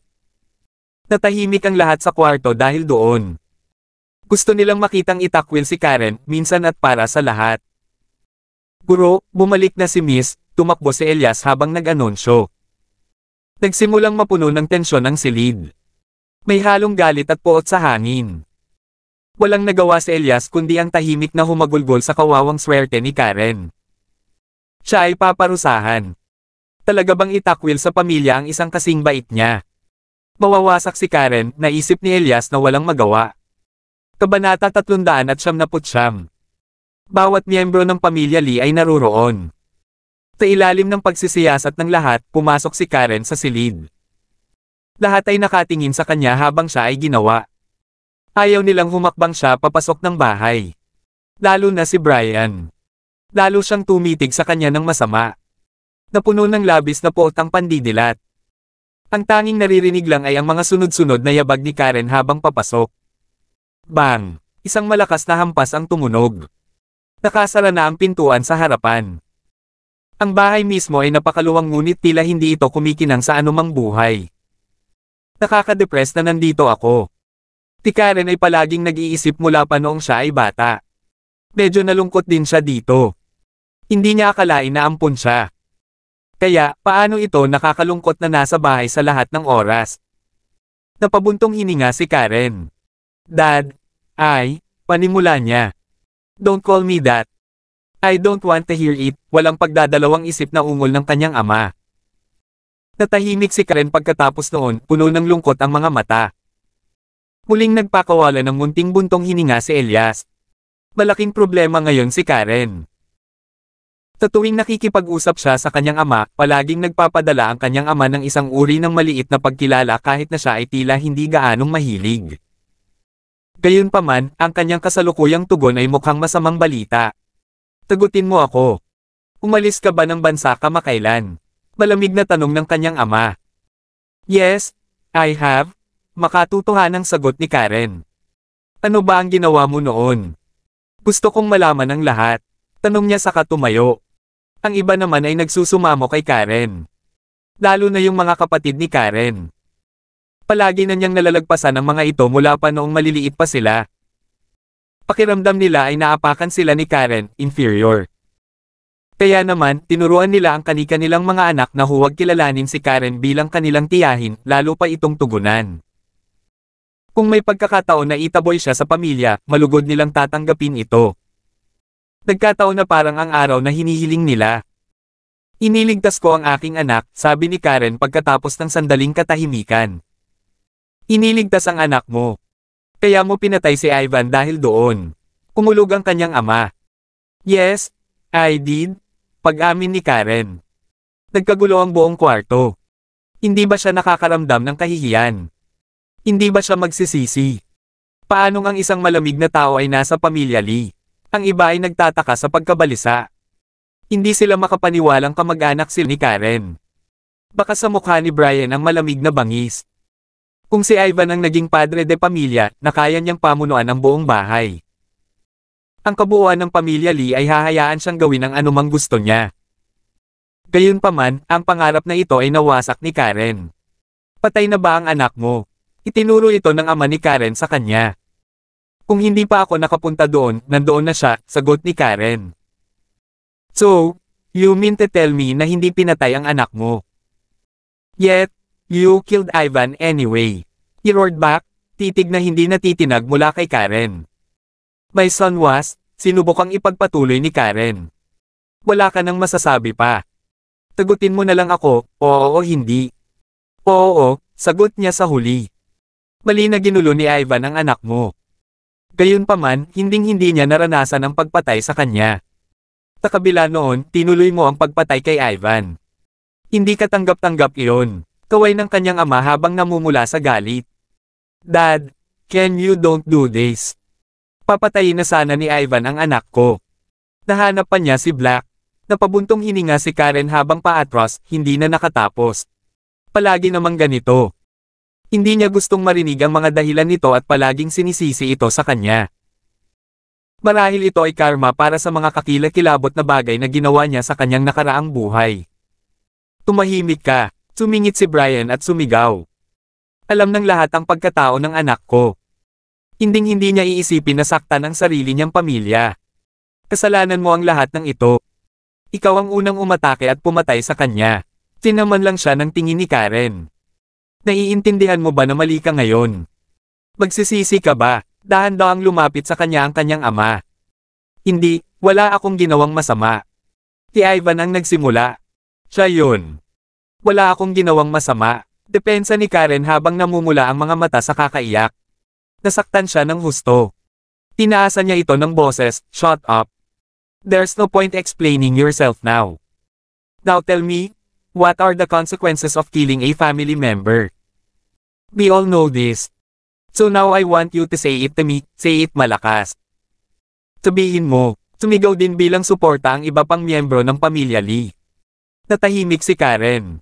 Natahimik ang lahat sa kwarto dahil doon. Gusto nilang makitang itakwil si Karen, minsan at para sa lahat. Guro, bumalik na si Miss, tumakbo si Elias habang nag-anunsyo. Nagsimulang mapuno ng tensyon ang silid. May halong galit at puot sa hangin. Walang nagawa si Elias kundi ang tahimik na humagulgol sa kawawang swerte ni Karen. Siya ay paparusahan. Talaga bang itakwil sa pamilya ang isang kasing bait niya? Mawawasak si Karen, naisip ni Elias na walang magawa. Kabanata 379. Bawat miyembro ng pamilya Lee ay naruroon. Sa ilalim ng pagsisiyasat ng lahat, pumasok si Karen sa silid. Lahat ay nakatingin sa kanya habang siya ay ginawa. Ayaw nilang humakbang siya papasok ng bahay. Lalo na si Brian. Lalo siyang tumitig sa kanya ng masama. Napuno ng labis na puot ang pandidilat. Ang tanging naririnig lang ay ang mga sunod-sunod na yabag ni Karen habang papasok. Bang! Isang malakas na hampas ang tumunog. Nakasara na ang pintuan sa harapan. Ang bahay mismo ay napakaluwang ngunit tila hindi ito kumikinang sa anumang buhay. Nakaka-depress na nandito ako. Si Karen ay palaging nag-iisip mula pa noong siya ay bata. Medyo nalungkot din siya dito. Hindi niya akalain na ampun siya. Kaya, paano ito nakakalungkot na nasa bahay sa lahat ng oras? Napabuntong hininga si Karen. Dad, panimula niya. Don't call me that. I don't want to hear it, walang pagdadalawang isip na ungol ng kanyang ama. Natahimik si Karen pagkatapos noon, puno ng lungkot ang mga mata. Muling nagpakawala ng munting buntong hininga si Elias. Malaking problema ngayon si Karen. Sa tuwing nakikipag-usap siya sa kanyang ama, palaging nagpapadala ang kanyang ama ng isang uri ng maliit na pagkilala kahit na siya ay tila hindi gaanong mahilig. Gayunpaman, ang kanyang kasalukuyang tugon ay mukhang masamang balita. Sagutin mo ako. Umalis ka ba ng bansa kamakailan? Malamig na tanong ng kanyang ama. Yes, I have. Makatotohanang sagot ni Karen. Ano ba ang ginawa mo noon? Gusto kong malaman ang lahat. Tanong niya saka tumayo. Ang iba naman ay nagsusumamo kay Karen. Lalo na yung mga kapatid ni Karen. Palagi na niyang nalalagpasan ang mga ito mula pa noong maliliit pa sila. Pakiramdam nila ay naapakan sila ni Karen, inferior. Kaya naman, tinuruan nila ang kani-kanilang mga anak na huwag kilalanin si Karen bilang kanilang tiyahin, lalo pa itong tugunan. Kung may pagkakataon na itaboy siya sa pamilya, malugod nilang tatanggapin ito. Nagkataon na parang ang araw na hinihiling nila. Iniligtas ko ang aking anak, sabi ni Karen pagkatapos ng sandaling katahimikan. Iniligtas ang anak mo. Kaya mo pinatay si Ivan dahil doon. Kumulog ang kanyang ama. Yes, I did. Pag-amin ni Karen. Nagkagulo ang buong kwarto. Hindi ba siya nakakaramdam ng kahihiyan? Hindi ba siya magsisisi? Paanong ang isang malamig na tao ay nasa pamilya Lee? Ang iba ay nagtataka sa pagkabalisa. Hindi sila makapaniwalang kamag-anak sila ni Karen. Baka sa mukha ni Brian ang malamig na bangis. Kung si Ivan ang naging padre de pamilya, na kaya niyang pamunuan ang buong bahay. Ang kabuuan ng pamilya Lee ay hahayaan siyang gawin ang anumang gusto niya. Gayunpaman, ang pangarap na ito ay nawasak ni Karen. Patay na ba ang anak mo? Itinuro ito ng ama ni Karen sa kanya. Kung hindi pa ako nakapunta doon, nandoon na siya, sagot ni Karen. So, you mean to tell me na hindi pinatay ang anak mo? Yet, you killed Ivan anyway. He roared back, titig na hindi natitinag mula kay Karen. My son was, sinubukang ipagpatuloy ni Karen. Wala ka nang masasabi pa. Sagutin mo na lang ako, oo o hindi. Oo, sagot niya sa huli. Mali na ginulo ni Ivan ang anak mo. Gayunpaman, hinding-hindi niya naranasan ang pagpatay sa kanya. Sa kabila noon, tinuloy mo ang pagpatay kay Ivan. Hindi ka tanggap-tanggap iyon. Kaway ng kanyang ama habang namumula sa galit. Dad, can you don't do this? Papatayin na sana ni Ivan ang anak ko. Nahanap pa niya si Black. Napabuntong hininga si Karen habang paatras, hindi na nakatapos. Palagi namang ganito. Hindi niya gustong marinig ang mga dahilan nito at palaging sinisisi ito sa kanya. Marahil ito ay karma para sa mga kakilakilabot na bagay na ginawa niya sa kanyang nakaraang buhay. Tumahimik ka. Sumingit si Brian at sumigaw. Alam ng lahat ang pagkatao ng anak ko. Hinding-hindi niya iisipin na saktan ang sarili niyang pamilya. Kasalanan mo ang lahat ng ito. Ikaw ang unang umatake at pumatay sa kanya. Tinaman lang siya ng tingin ni Karen. Naiintindihan mo ba na mali ka ngayon? Magsisisi ka ba? Dahan-dahang lumapit sa kanya ang kanyang ama. Hindi, wala akong ginawang masama. Si Ivan ang nagsimula. Siya yun. Wala akong ginawang masama. Depensa ni Karen habang namumula ang mga mata sa kakaiyak. Nasaktan siya ng husto. Tinaasan niya ito ng boses, "Shut up. There's no point explaining yourself now. Now tell me, what are the consequences of killing a family member? We all know this. So now I want you to say it to me, say it malakas. Sabihin mo." Sumigaw din bilang suporta ang iba pang miyembro ng pamilya Lee. Natahimik si Karen.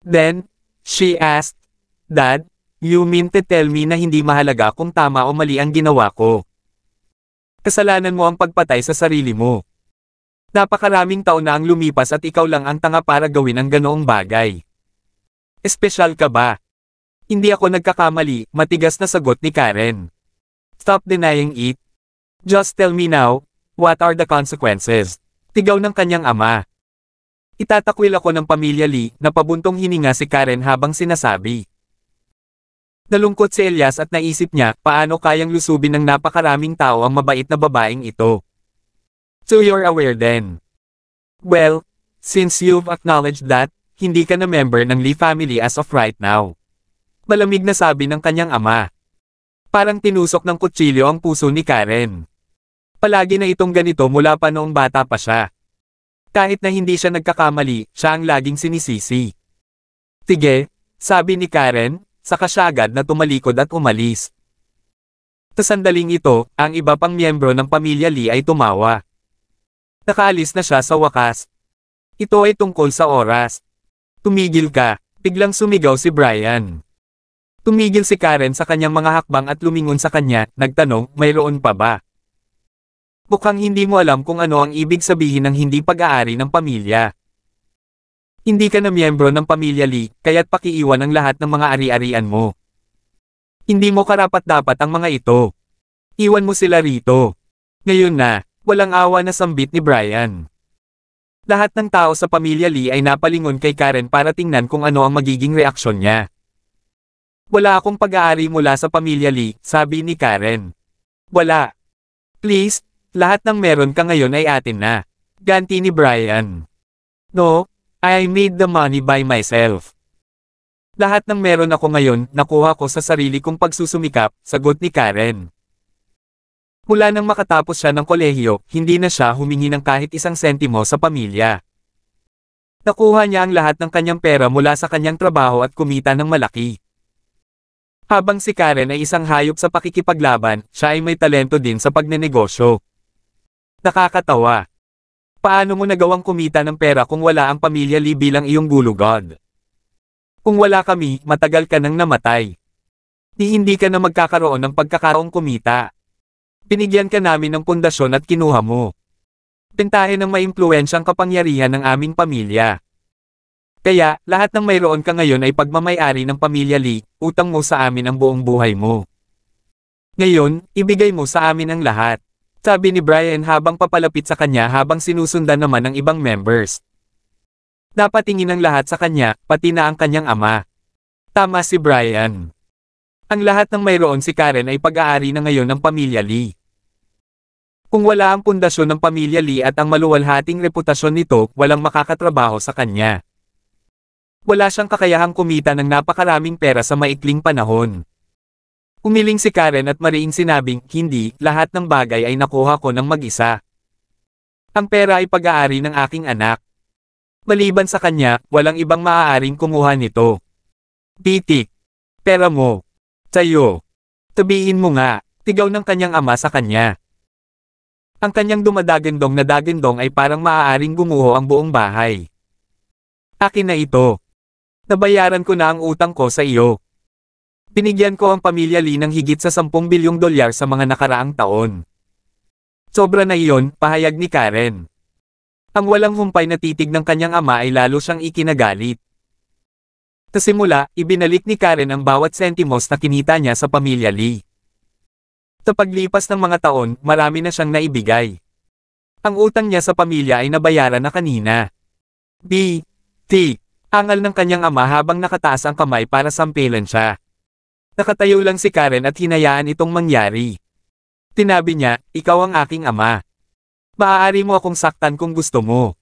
Then, she asked, "Dad, you mean to tell me na hindi mahalaga kung tama o mali ang ginawa ko? Kasalanan mo ang pagpatay sa sarili mo. Napakaraming taon na ang lumipas at ikaw lang ang tanga para gawin ang ganoong bagay. Espesyal ka ba?" "Hindi ako nagkakamali," matigas na sagot ni Karen. "Stop denying it. Just tell me now, what are the consequences?" Tigaw ng kanyang ama. Itatakwil ako ng pamilya Lee, na pabuntong hininga si Karen habang sinasabi. Nalungkot si Elias at naisip niya paano kayang lusubin ng napakaraming tao ang mabait na babaeng ito. "So you're aware then? Well, since you've acknowledged that, hindi ka na member ng Lee family as of right now." Malamig na sabi ng kanyang ama. Parang tinusok ng kutsilyo ang puso ni Karen. Palagi na itong ganito mula pa noong bata pa siya. Kahit na hindi siya nagkakamali, siya ang laging sinisisi. "Sige," sabi ni Karen, saka siya agad na tumalikod at umalis. Sa sandaling ito, ang iba pang miyembro ng pamilya Lee ay tumawa. Nakaalis na siya sa wakas. Ito ay tungkol sa oras. "Tumigil ka," biglang sumigaw si Brian. Tumigil si Karen sa kanyang mga hakbang at lumingon sa kanya, nagtanong, "Mayroon pa ba?" "Mukhang hindi mo alam kung ano ang ibig sabihin ng hindi pag-aari ng pamilya. Hindi ka na miyembro ng pamilya Lee, kaya't pakiiwan ang lahat ng mga ari-arian mo. Hindi mo karapat-dapat ang mga ito. Iwan mo sila rito." Ngayon na, walang awa na sambit ni Brian. Lahat ng tao sa pamilya Lee ay napalingon kay Karen para tingnan kung ano ang magiging reaksyon niya. "Wala akong pag-aari mula sa pamilya Lee," sabi ni Karen. "Wala. Please, lahat ng meron ka ngayon ay atin na." Ganti ni Brian. "No, I made the money by myself. Lahat ng meron ako ngayon, nakuha ko sa sarili kong pagsusumikap," sagot ni Karen. Mula nang makatapos siya ng kolehiyo, hindi na siya humingi ng kahit isang sentimo sa pamilya. Nakuha niya ang lahat ng kanyang pera mula sa kanyang trabaho at kumita ng malaki. Habang si Karen ay isang hayop sa pakikipaglaban, siya ay may talento din sa pagnenegosyo. Nakakatawa. Paano mo nagawang kumita ng pera kung wala ang pamilya Lee bilang iyong gulugod? Kung wala kami, matagal ka nang namatay. Hindi ka na magkakaroon ng pagkakaroong kumita. Binigyan ka namin ng pundasyon at kinuha mo. Bentahin ng maimpluwensyang kapangyarihan ng aming pamilya. Kaya, lahat ng mayroon ka ngayon ay pagmamay-ari ng pamilya Lee, utang mo sa amin ang buong buhay mo. Ngayon, ibigay mo sa amin ang lahat," sabi ni Brian habang papalapit sa kanya habang sinusundan naman ng ibang members. Napatingin ang lahat sa kanya, pati na ang kanyang ama. Tama si Brian. Ang lahat ng mayroon si Karen ay pag-aari na ngayon ng pamilya Lee. Kung wala ang pundasyon ng pamilya Lee at ang maluwalhating reputasyon nito, walang makakatrabaho sa kanya. Wala siyang kakayahang kumita ng napakaraming pera sa maikling panahon. Umiling si Karen at mariing sinabing, "Hindi, lahat ng bagay ay nakuha ko ng mag-isa. Ang pera ay pag-aari ng aking anak. Maliban sa kanya, walang ibang maaaring kumuha nito. Titik. Pera mo. Sa'yo. Sabihin mo nga," tigaw ng kanyang ama sa kanya. Ang kanyang dumadagandong na dagandong ay parang maaaring gumuho ang buong bahay. "Akin na ito. Nabayaran ko na ang utang ko sa iyo. Binigyan ko ang pamilya Lee ng higit sa 10 bilyong dolyar sa mga nakaraang taon. Sobra na iyon," pahayag ni Karen. Ang walang humpay na titig ng kanyang ama ay lalo siyang ikinagalit. Sa simula, ibinalik ni Karen ang bawat sentimos na kinita niya sa pamilya Lee. Sa paglipas ng mga taon, marami na siyang naibigay. Ang utang niya sa pamilya ay nabayaran na kanina. B. T. Angal ng kanyang ama habang nakataas ang kamay para sampilan siya. Nakatayo lang si Karen at hinayaan itong mangyari. Tinabi niya, ikaw ang aking ama. Maaari mo akong saktan kung gusto mo.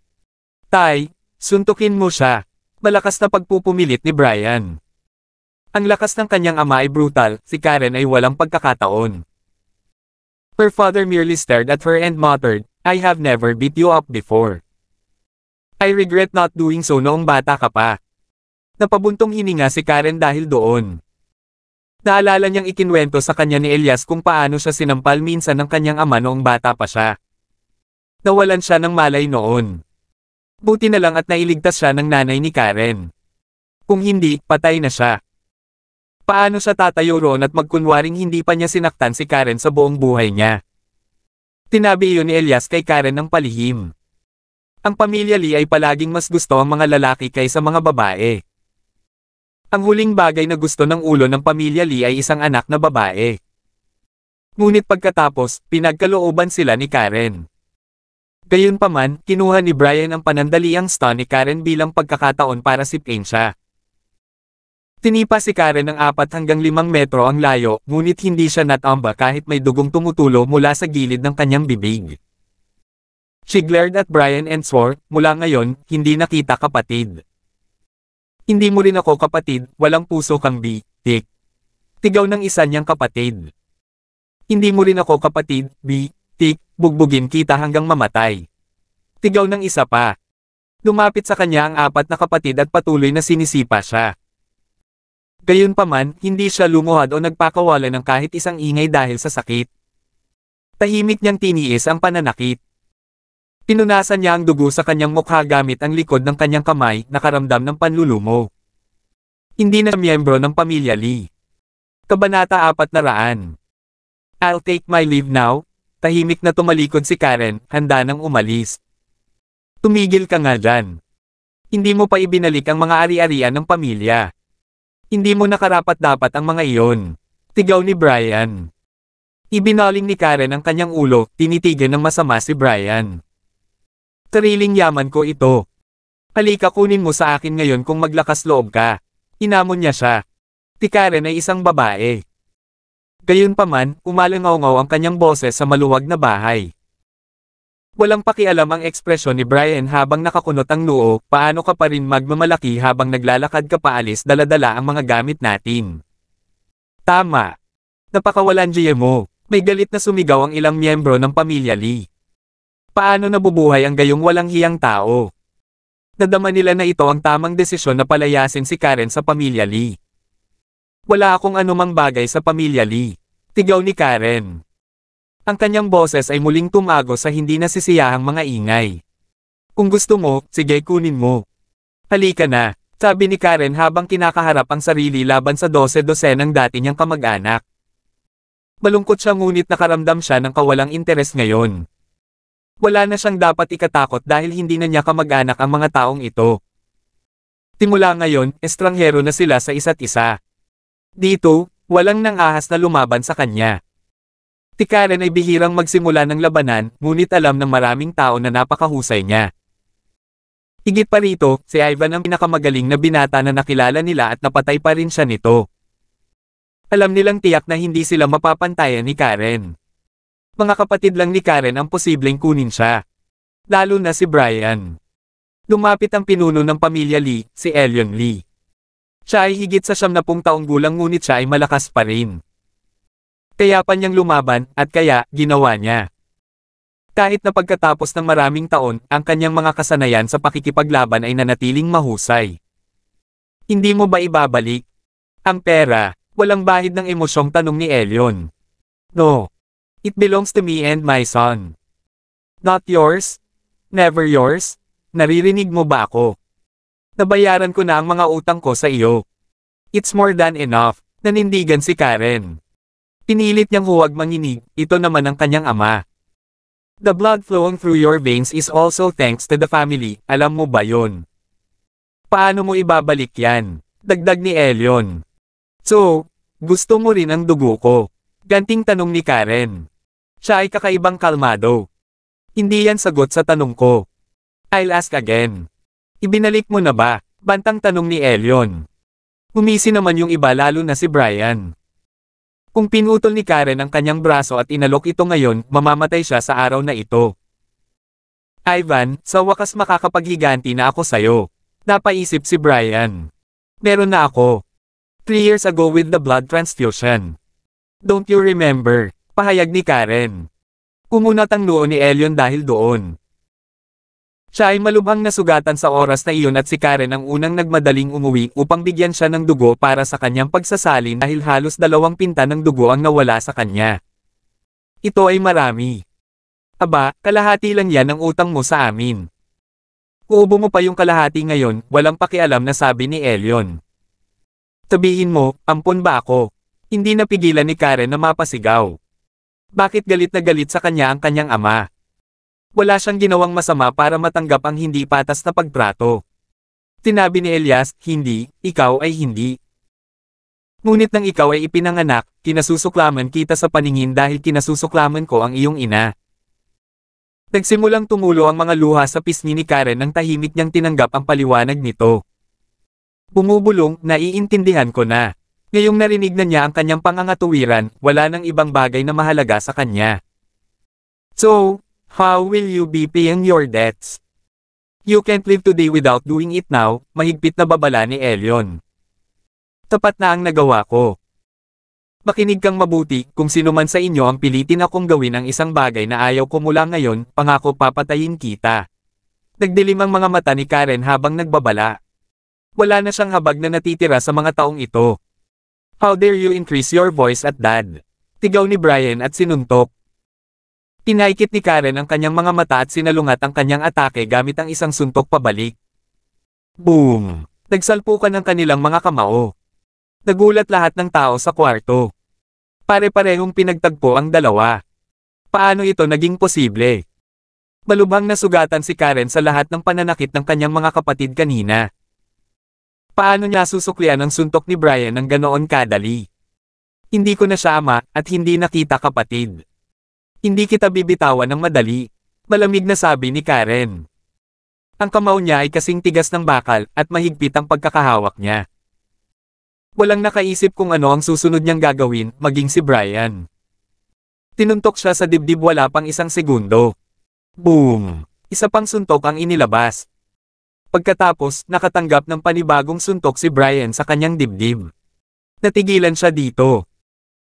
Tay, suntukin mo siya. Malakas na pagpupumilit ni Brian. Ang lakas ng kanyang ama ay brutal, si Karen ay walang pagkakataon. Her father merely stared at her and muttered, I have never beat you up before. I regret not doing so noong bata ka pa. Napabuntong hininga si Karen dahil doon. Naalala niyang ikinwento sa kanya ni Elias kung paano siya sinampal minsan ng kanyang ama noong bata pa siya. Nawalan siya ng malay noon. Buti na lang at nailigtas siya ng nanay ni Karen. Kung hindi, patay na siya. Paano siya tatayo roon at magkunwaring hindi pa niya sinaktan si Karen sa buong buhay niya? Tinabi iyon ni Elias kay Karen ng palihim. Ang pamilya Lee ay palaging mas gusto ang mga lalaki kaysa mga babae. Ang huling bagay na gusto ng ulo ng pamilya Lee ay isang anak na babae. Ngunit pagkatapos, pinagkalooban sila ni Karen. Gayunpaman, kinuha ni Brian ang panandaliang stun ni Karen bilang pagkakataon para sipin siya. Tinipa si Karen ng 4 hanggang 5 metro ang layo, ngunit hindi siya natamba kahit may dugong tumutulo mula sa gilid ng kanyang bibig. She glared at Brian and swore, mula ngayon, hindi na kita kapatid. Hindi mo rin ako kapatid, walang puso kang Tik. Tigaw ng isa niyang kapatid. Hindi mo rin ako kapatid, Tik, bugbugin kita hanggang mamatay. Tigaw ng isa pa. Lumapit sa kanya ang 4 na kapatid at patuloy na sinisipa siya. Gayunpaman, hindi siya lumuhad o nagpakawala ng kahit isang ingay dahil sa sakit. Tahimik niyang tiniis ang pananakit. Pinunasan niya ang dugo sa kanyang mukha gamit ang likod ng kanyang kamay, nakaramdam ng panlulumo. Hindi na miyembro ng pamilya Lee. Kabanata 400. I'll take my leave now. Tahimik na tumalikod si Karen, handa nang umalis. Tumigil ka nga dyan. Hindi mo pa ibinalik ang mga ari-arian ng pamilya. Hindi mo nakarapat-dapat ang mga iyon. Tigaw ni Brian. Ibinaling ni Karen ang kanyang ulo, tinitigan ng masama si Brian. Sariling yaman ko ito. Halika kunin mo sa akin ngayon kung maglakas loob ka. Hinamon niya siya. Si Karen ay isang babae. Gayunpaman, umalangaw-ngaw ang kanyang boses sa maluwag na bahay. Walang pakialam ang ekspresyon ni Brian habang nakakunot ang noo, paano ka pa rin magmamalaki habang naglalakad ka paalis dala-dala ang mga gamit natin. Tama. Napakawalan mo. May galit na sumigaw ang ilang miyembro ng pamilya Lee. Paano nabubuhay ang gayong walang hiyang tao? Nadama nila na ito ang tamang desisyon na palayasin si Karen sa pamilya Lee. Wala akong anumang bagay sa pamilya Lee. Tigaw ni Karen. Ang kanyang boses ay muling tumago sa hindi nasisiyahang mga ingay. Kung gusto mo, sige kunin mo. Halika na, sabi ni Karen habang kinakaharap ang sarili laban sa 12-dosenang dati niyang kamag-anak. Malungkot siya ngunit nakaramdam siya ng kawalang interes ngayon. Wala na siyang dapat ikatakot dahil hindi na niya kamag-anak ang mga taong ito. Simula ngayon, estranghero na sila sa isa't isa. Dito, walang nang-ahas na lumaban sa kanya. Si Karen ay bihirang magsimula ng labanan, ngunit alam ng maraming tao na napakahusay niya. Higit pa rito, si Ivan ang pinakamagaling na binata na nakilala nila at napatay pa rin siya nito. Alam nilang tiyak na hindi sila mapapantayan ni Karen. Mga kapatid lang ni Karen ang posibleng kunin siya. Lalo na si Brian. Lumapit ang pinuno ng pamilya Lee, si Elion Lee. Siya ay higit sa 70 taong gulang ngunit siya ay malakas pa rin. Kaya pa niyang lumaban, at kaya, ginawa niya. Kahit na pagkatapos ng maraming taon, ang kanyang mga kasanayan sa pakikipaglaban ay nanatiling mahusay. Hindi mo ba ibabalik? Ang pera, walang bahid ng emosyong tanong ni Elion. No. It belongs to me and my son. Not yours? Never yours? Naririnig mo ba ako? Nabayaran ko na ang mga utang ko sa iyo. It's more than enough, nanindigan si Karen. Pinilit niyang huwag manginig, ito naman ang kanyang ama. The blood flowing through your veins is also thanks to the family, alam mo ba yon? Paano mo ibabalik yan? Dagdag ni Elion. So, gusto mo rin ang dugo ko? Ganting tanong ni Karen. Siya ay kakaibang kalmado. Hindi yan sagot sa tanong ko. I'll ask again. Ibinalik mo na ba? Bantang tanong ni Elyon. Humisi naman yung iba lalo na si Brian. Kung pinutol ni Karen ang kanyang braso at inalok ito ngayon, mamamatay siya sa araw na ito. Ivan, sa wakas makakapaghiganti na ako sa'yo. Napaisip si Brian. Meron na ako. 3 years ago with the blood transfusion. Don't you remember? Pahayag ni Karen. Kumunat ang noo ni Elyon dahil doon. Siya ay malubhang nasugatan sa oras na iyon at si Karen ang unang nagmadaling umuwi upang bigyan siya ng dugo para sa kanyang pagsasalin dahil halos 2 pinta ng dugo ang nawala sa kanya. Ito ay marami. Aba, kalahati lang yan ang utang mo sa amin. Uubo mo pa yung kalahati ngayon, walang pakialam na sabi ni Elyon. Sabihin mo, ampon ba ako? Hindi napigilan ni Karen na mapasigaw. Bakit galit na galit sa kanya ang kanyang ama? Wala siyang ginawang masama para matanggap ang hindi patas na pagtrato. Sinabi ni Elias, hindi, ikaw ay hindi. Ngunit nang ikaw ay ipinanganak, kinasusuklaman kita sa paningin dahil kinasusuklaman ko ang iyong ina. Nagsimulang tumulo ang mga luha sa pisngi ni Karen nang tahimik niyang tinanggap ang paliwanag nito. Bumubulong, naiintindihan ko na. Ngayong narinig na niya ang kanyang pangangatuwiran, wala nang ibang bagay na mahalaga sa kanya. So, how will you be paying your debts? You can't live today without doing it now, mahigpit na babala ni Elyon. Tapat na ang nagawa ko. Makinig kang mabuti, kung sino man sa inyo ang pilitin akong gawin ang isang bagay na ayaw ko mula ngayon, pangako papatayin kita. Nagdilim ang mga mata ni Karen habang nagbabala. Wala na siyang habag na natitira sa mga taong ito. How dare you increase your voice at Dad? Tigaw ni Brian at sinuntok. Tinaikit ni Karen ang kanyang mga mata at sinalungat ang kanyang atake gamit ang isang suntok pabalik. Boom! Nagsalpukan ang kanilang mga kamao. Nagulat lahat ng tao sa kwarto. Pare-parehong pinagtagpo ang dalawa. Paano ito naging posible? Malubhang nasugatan si Karen sa lahat ng pananakit ng kanyang mga kapatid kanina. Paano niya susuklian ang suntok ni Brian ng ganoon kadali? Hindi ko na siya ama, at hindi nakita kapatid. Hindi kita bibitawan ng madali, malamig na sabi ni Karen. Ang kamao niya ay kasing tigas ng bakal, at mahigpit ang pagkakahawak niya. Walang nakaisip kung ano ang susunod niyang gagawin, maging si Brian. Tinuntok siya sa dibdib wala pang 1 segundo. Boom! Isa pang suntok ang inilabas. Pagkatapos, nakatanggap ng panibagong suntok si Brian sa kanyang dibdib. Natigilan siya dito.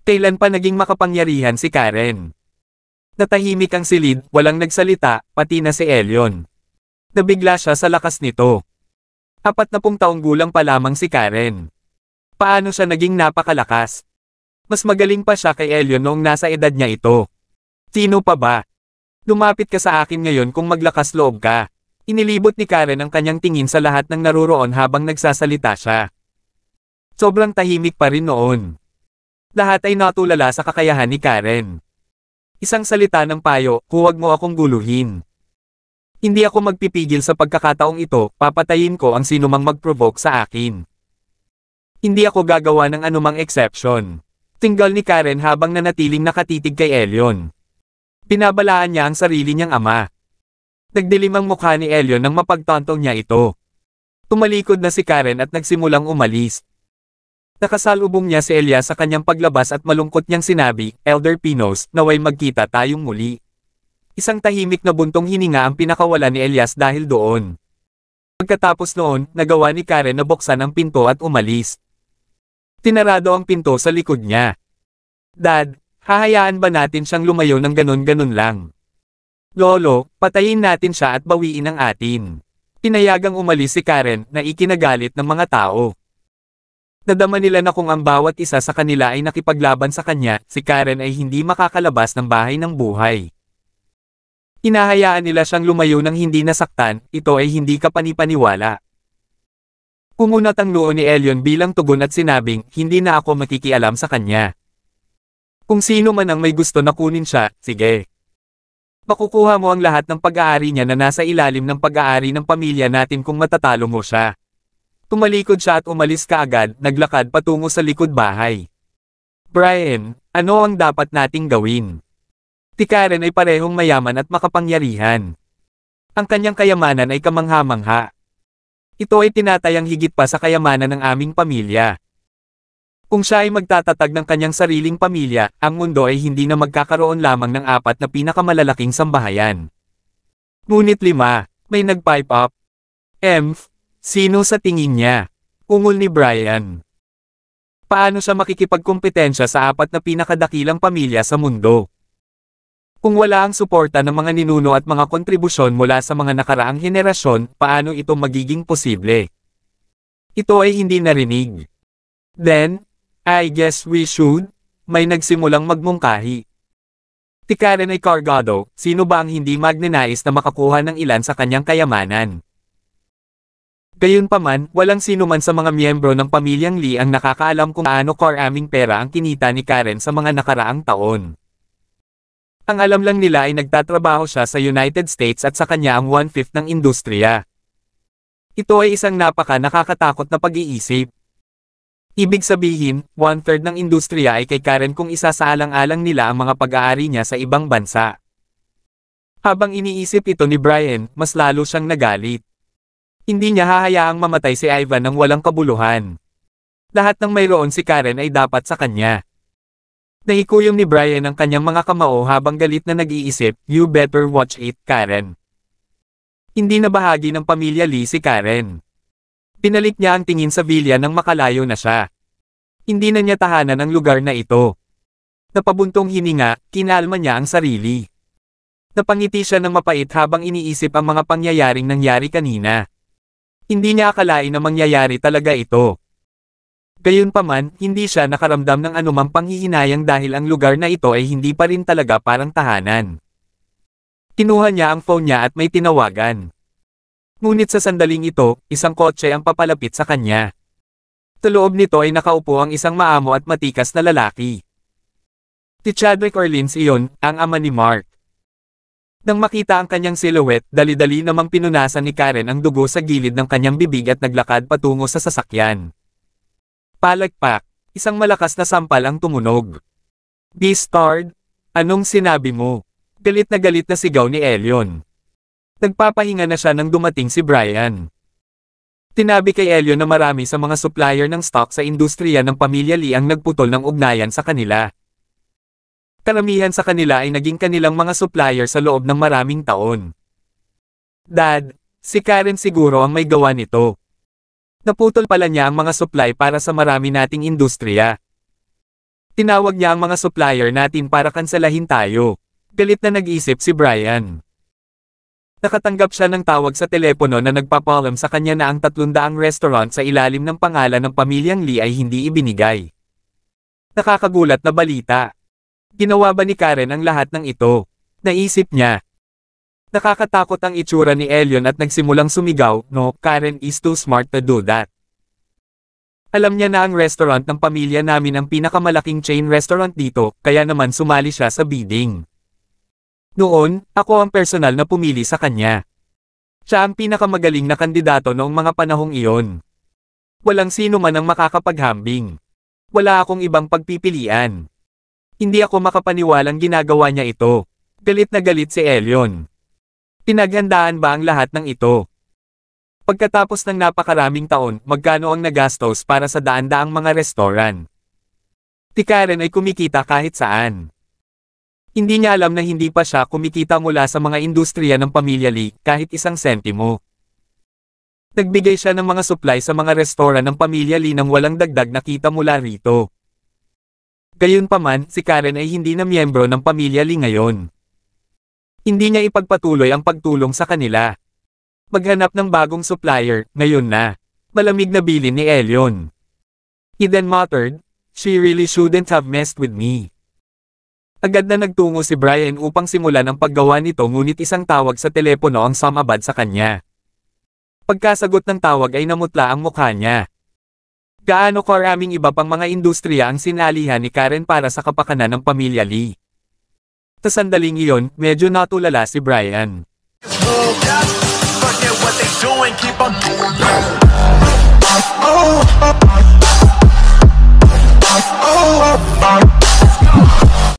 Kailan pa naging makapangyarihan si Karen? Natahimik ang silid, walang nagsalita, pati na si Elyon. Nabigla siya sa lakas nito. 40 taong gulang pa lamang si Karen. Paano siya naging napakalakas? Mas magaling pa siya kay Elyon noong nasa edad niya ito. Sino pa ba? Lumapit ka sa akin ngayon kung maglakas loob ka. Inilibot ni Karen ang kanyang tingin sa lahat ng naruroon habang nagsasalita siya. Sobrang tahimik pa rin noon. Lahat ay natulala sa kakayahan ni Karen. Isang salita ng payo, huwag mo akong guluhin. Hindi ako magpipigil sa pagkakataong ito, papatayin ko ang sinumang mag-provoke sa akin. Hindi ako gagawa ng anumang exception. Tinggal ni Karen habang nanatiling nakatitig kay Elyon. Binabalaan niya ang sarili niyang ama. Nagdilim ang mukha ni Elyon nang mapagtantong niya ito. Tumalikod na si Karen at nagsimulang umalis. Nakasalubong niya si Elias sa kanyang paglabas at malungkot niyang sinabi, Elder Pinos, naway magkita tayong muli. Isang tahimik na buntong hininga ang pinakawala ni Elias dahil doon. Pagkatapos noon, nagawa ni Karen na buksan ang pinto at umalis. Tinarado ang pinto sa likod niya. Dad, hahayaan ba natin siyang lumayo ng ganon-ganon lang? Lolo, patayin natin siya at bawiin ang atin. Pinayagang umalis si Karen na ikinagalit ng mga tao. Nadama nila na kung ang bawat isa sa kanila ay nakipaglaban sa kanya, si Karen ay hindi makakalabas ng bahay ng buhay. Hinahayaan nila siyang lumayo ng hindi nasaktan, ito ay hindi kapanipaniwala. Kumunat ang noo ni Elyon bilang tugon at sinabing, hindi na ako makikialam sa kanya. Kung sino man ang may gusto na kunin siya, sige. Makukuha mo ang lahat ng pag-aari niya na nasa ilalim ng pag-aari ng pamilya natin kung matatalo mo siya. Tumalikod siya at umalis kaagad, naglakad patungo sa likod bahay. Brian, ano ang dapat nating gawin? Si Karen ay parehong mayaman at makapangyarihan. Ang kanyang kayamanan ay kamangha-mangha. Ito ay tinatayang higit pa sa kayamanan ng aming pamilya. Kung siya ay magtatatag ng kanyang sariling pamilya, ang mundo ay hindi na magkakaroon lamang ng 4 na pinakamalalaking sambahayan. Ngunit 5, may nag-pipe up. Sino sa tingin niya? Ungol ni Brian. Paano siya makikipagkompetensya sa 4 na pinakadakilang pamilya sa mundo? Kung wala ang suporta ng mga ninuno at mga kontribusyon mula sa mga nakaraang henerasyon, paano ito magiging posible? Ito ay hindi narinig. Then, I guess we should, may nagsimulang magmungkahi. Si Karen ay kargado, sino ba ang hindi magnanais na makakuha ng ilan sa kanyang kayamanan? Gayunpaman, walang sino man sa mga miyembro ng pamilyang Lee ang nakakaalam kung paano karaming pera ang kinita ni Karen sa mga nakaraang taon. Ang alam lang nila ay nagtatrabaho siya sa United States at sa kanya ang 1/5 ng industriya. Ito ay isang nakakatakot na pag-iisip. Ibig sabihin, 1/3 ng industriya ay kay Karen kung isasaalang-alang nila ang mga pag-aari niya sa ibang bansa. Habang iniisip ito ni Brian, mas lalo siyang nagalit. Hindi niya hahayaang mamatay si Ivan ng walang kabuluhan. Lahat ng mayroon si Karen ay dapat sa kanya. Nahikuyom ni Brian ang kanyang mga kamao habang galit na nag-iisip, "You better watch it, Karen." Hindi na bahagi ng pamilya Lee si Karen. Pinalik niya ang tingin sa villa nang makalayo na siya. Hindi na niya tahanan ang lugar na ito. Napabuntong hininga, kinalma niya ang sarili. Napangiti siya ng mapait habang iniisip ang mga pangyayaring nangyari kanina. Hindi niya akalain na mangyayari talaga ito. Gayunpaman, hindi siya nakaramdam ng anumang panghihinayang dahil ang lugar na ito ay hindi pa rin talaga parang tahanan. Kinuha niya ang phone niya at may tinawagan. Ngunit sa sandaling ito, isang kotse ang papalapit sa kanya. Sa loob nito ay nakaupo ang isang maamo at matikas na lalaki. Si Chadwick Orleans iyon, ang ama ni Mark. Nang makita ang kanyang silhouette, dali-dali namang pinunasan ni Karen ang dugo sa gilid ng kanyang bibig at naglakad patungo sa sasakyan. Palagpak, isang malakas na sampal ang tumunog. "Beastard, anong sinabi mo?" Galit na sigaw ni Elion. Nagpapahinga na siya nang dumating si Brian. Tinabi kay Elion na marami sa mga supplier ng stock sa industriya ng pamilya Lee ang nagputol ng ugnayan sa kanila. Karamihan sa kanila ay naging kanilang mga supplier sa loob ng maraming taon. "Dad, si Karen siguro ang may gawa nito. Naputol pala niya ang mga supply para sa marami nating industriya. Tinawag niya ang mga supplier natin para kanselahin tayo." Galit na nag-isip si Brian. Nakatanggap siya ng tawag sa telepono na nagpapalam sa kanya na ang 300 restaurant sa ilalim ng pangalan ng pamilyang Lee ay hindi ibinigay. Nakakagulat na balita. Ginawa ba ni Karen ang lahat ng ito? Naisip niya. Nakakatakot ang itsura ni Elion at nagsimulang sumigaw, "No, Karen is too smart to do that." Alam niya na ang restaurant ng pamilya namin ang pinakamalaking chain restaurant dito, kaya naman sumali siya sa bidding. Noon, ako ang personal na pumili sa kanya. Siya ang pinakamagaling na kandidato noong mga panahong iyon. Walang sino man ang makakapaghambing. Wala akong ibang pagpipilian. Hindi ako makapaniwalang ginagawa niya ito. Galit na galit si Elion. Pinaghandaan ba ang lahat ng ito? Pagkatapos ng napakaraming taon, magkano ang nagastos para sa daan-daang mga restoran? Si Karen ay kumikita kahit saan. Hindi niya alam na hindi pa siya kumikita mula sa mga industriya ng pamilya Lee, kahit isang sentimo. Nagbigay siya ng mga supply sa mga restoran ng pamilya Lee nang walang dagdag na kita mula rito. Gayunpaman, si Karen ay hindi na miyembro ng pamilya Lee ngayon. Hindi niya ipagpatuloy ang pagtulong sa kanila. Maghanap ng bagong supplier, ngayon na. Malamig na bilin ni Elion. He then muttered, "She really shouldn't have messed with me." Agad na nagtungo si Brian upang simulan ang paggawa nito ngunit isang tawag sa telepono ang sumabad sa kanya. Pagkasagot ng tawag ay namutla ang mukha niya. Gaano karaming iba pang mga industriya ang sinalihan ni Karen para sa kapakanan ng pamilya Lee. Sa sandaling iyon, medyo natulala si Brian.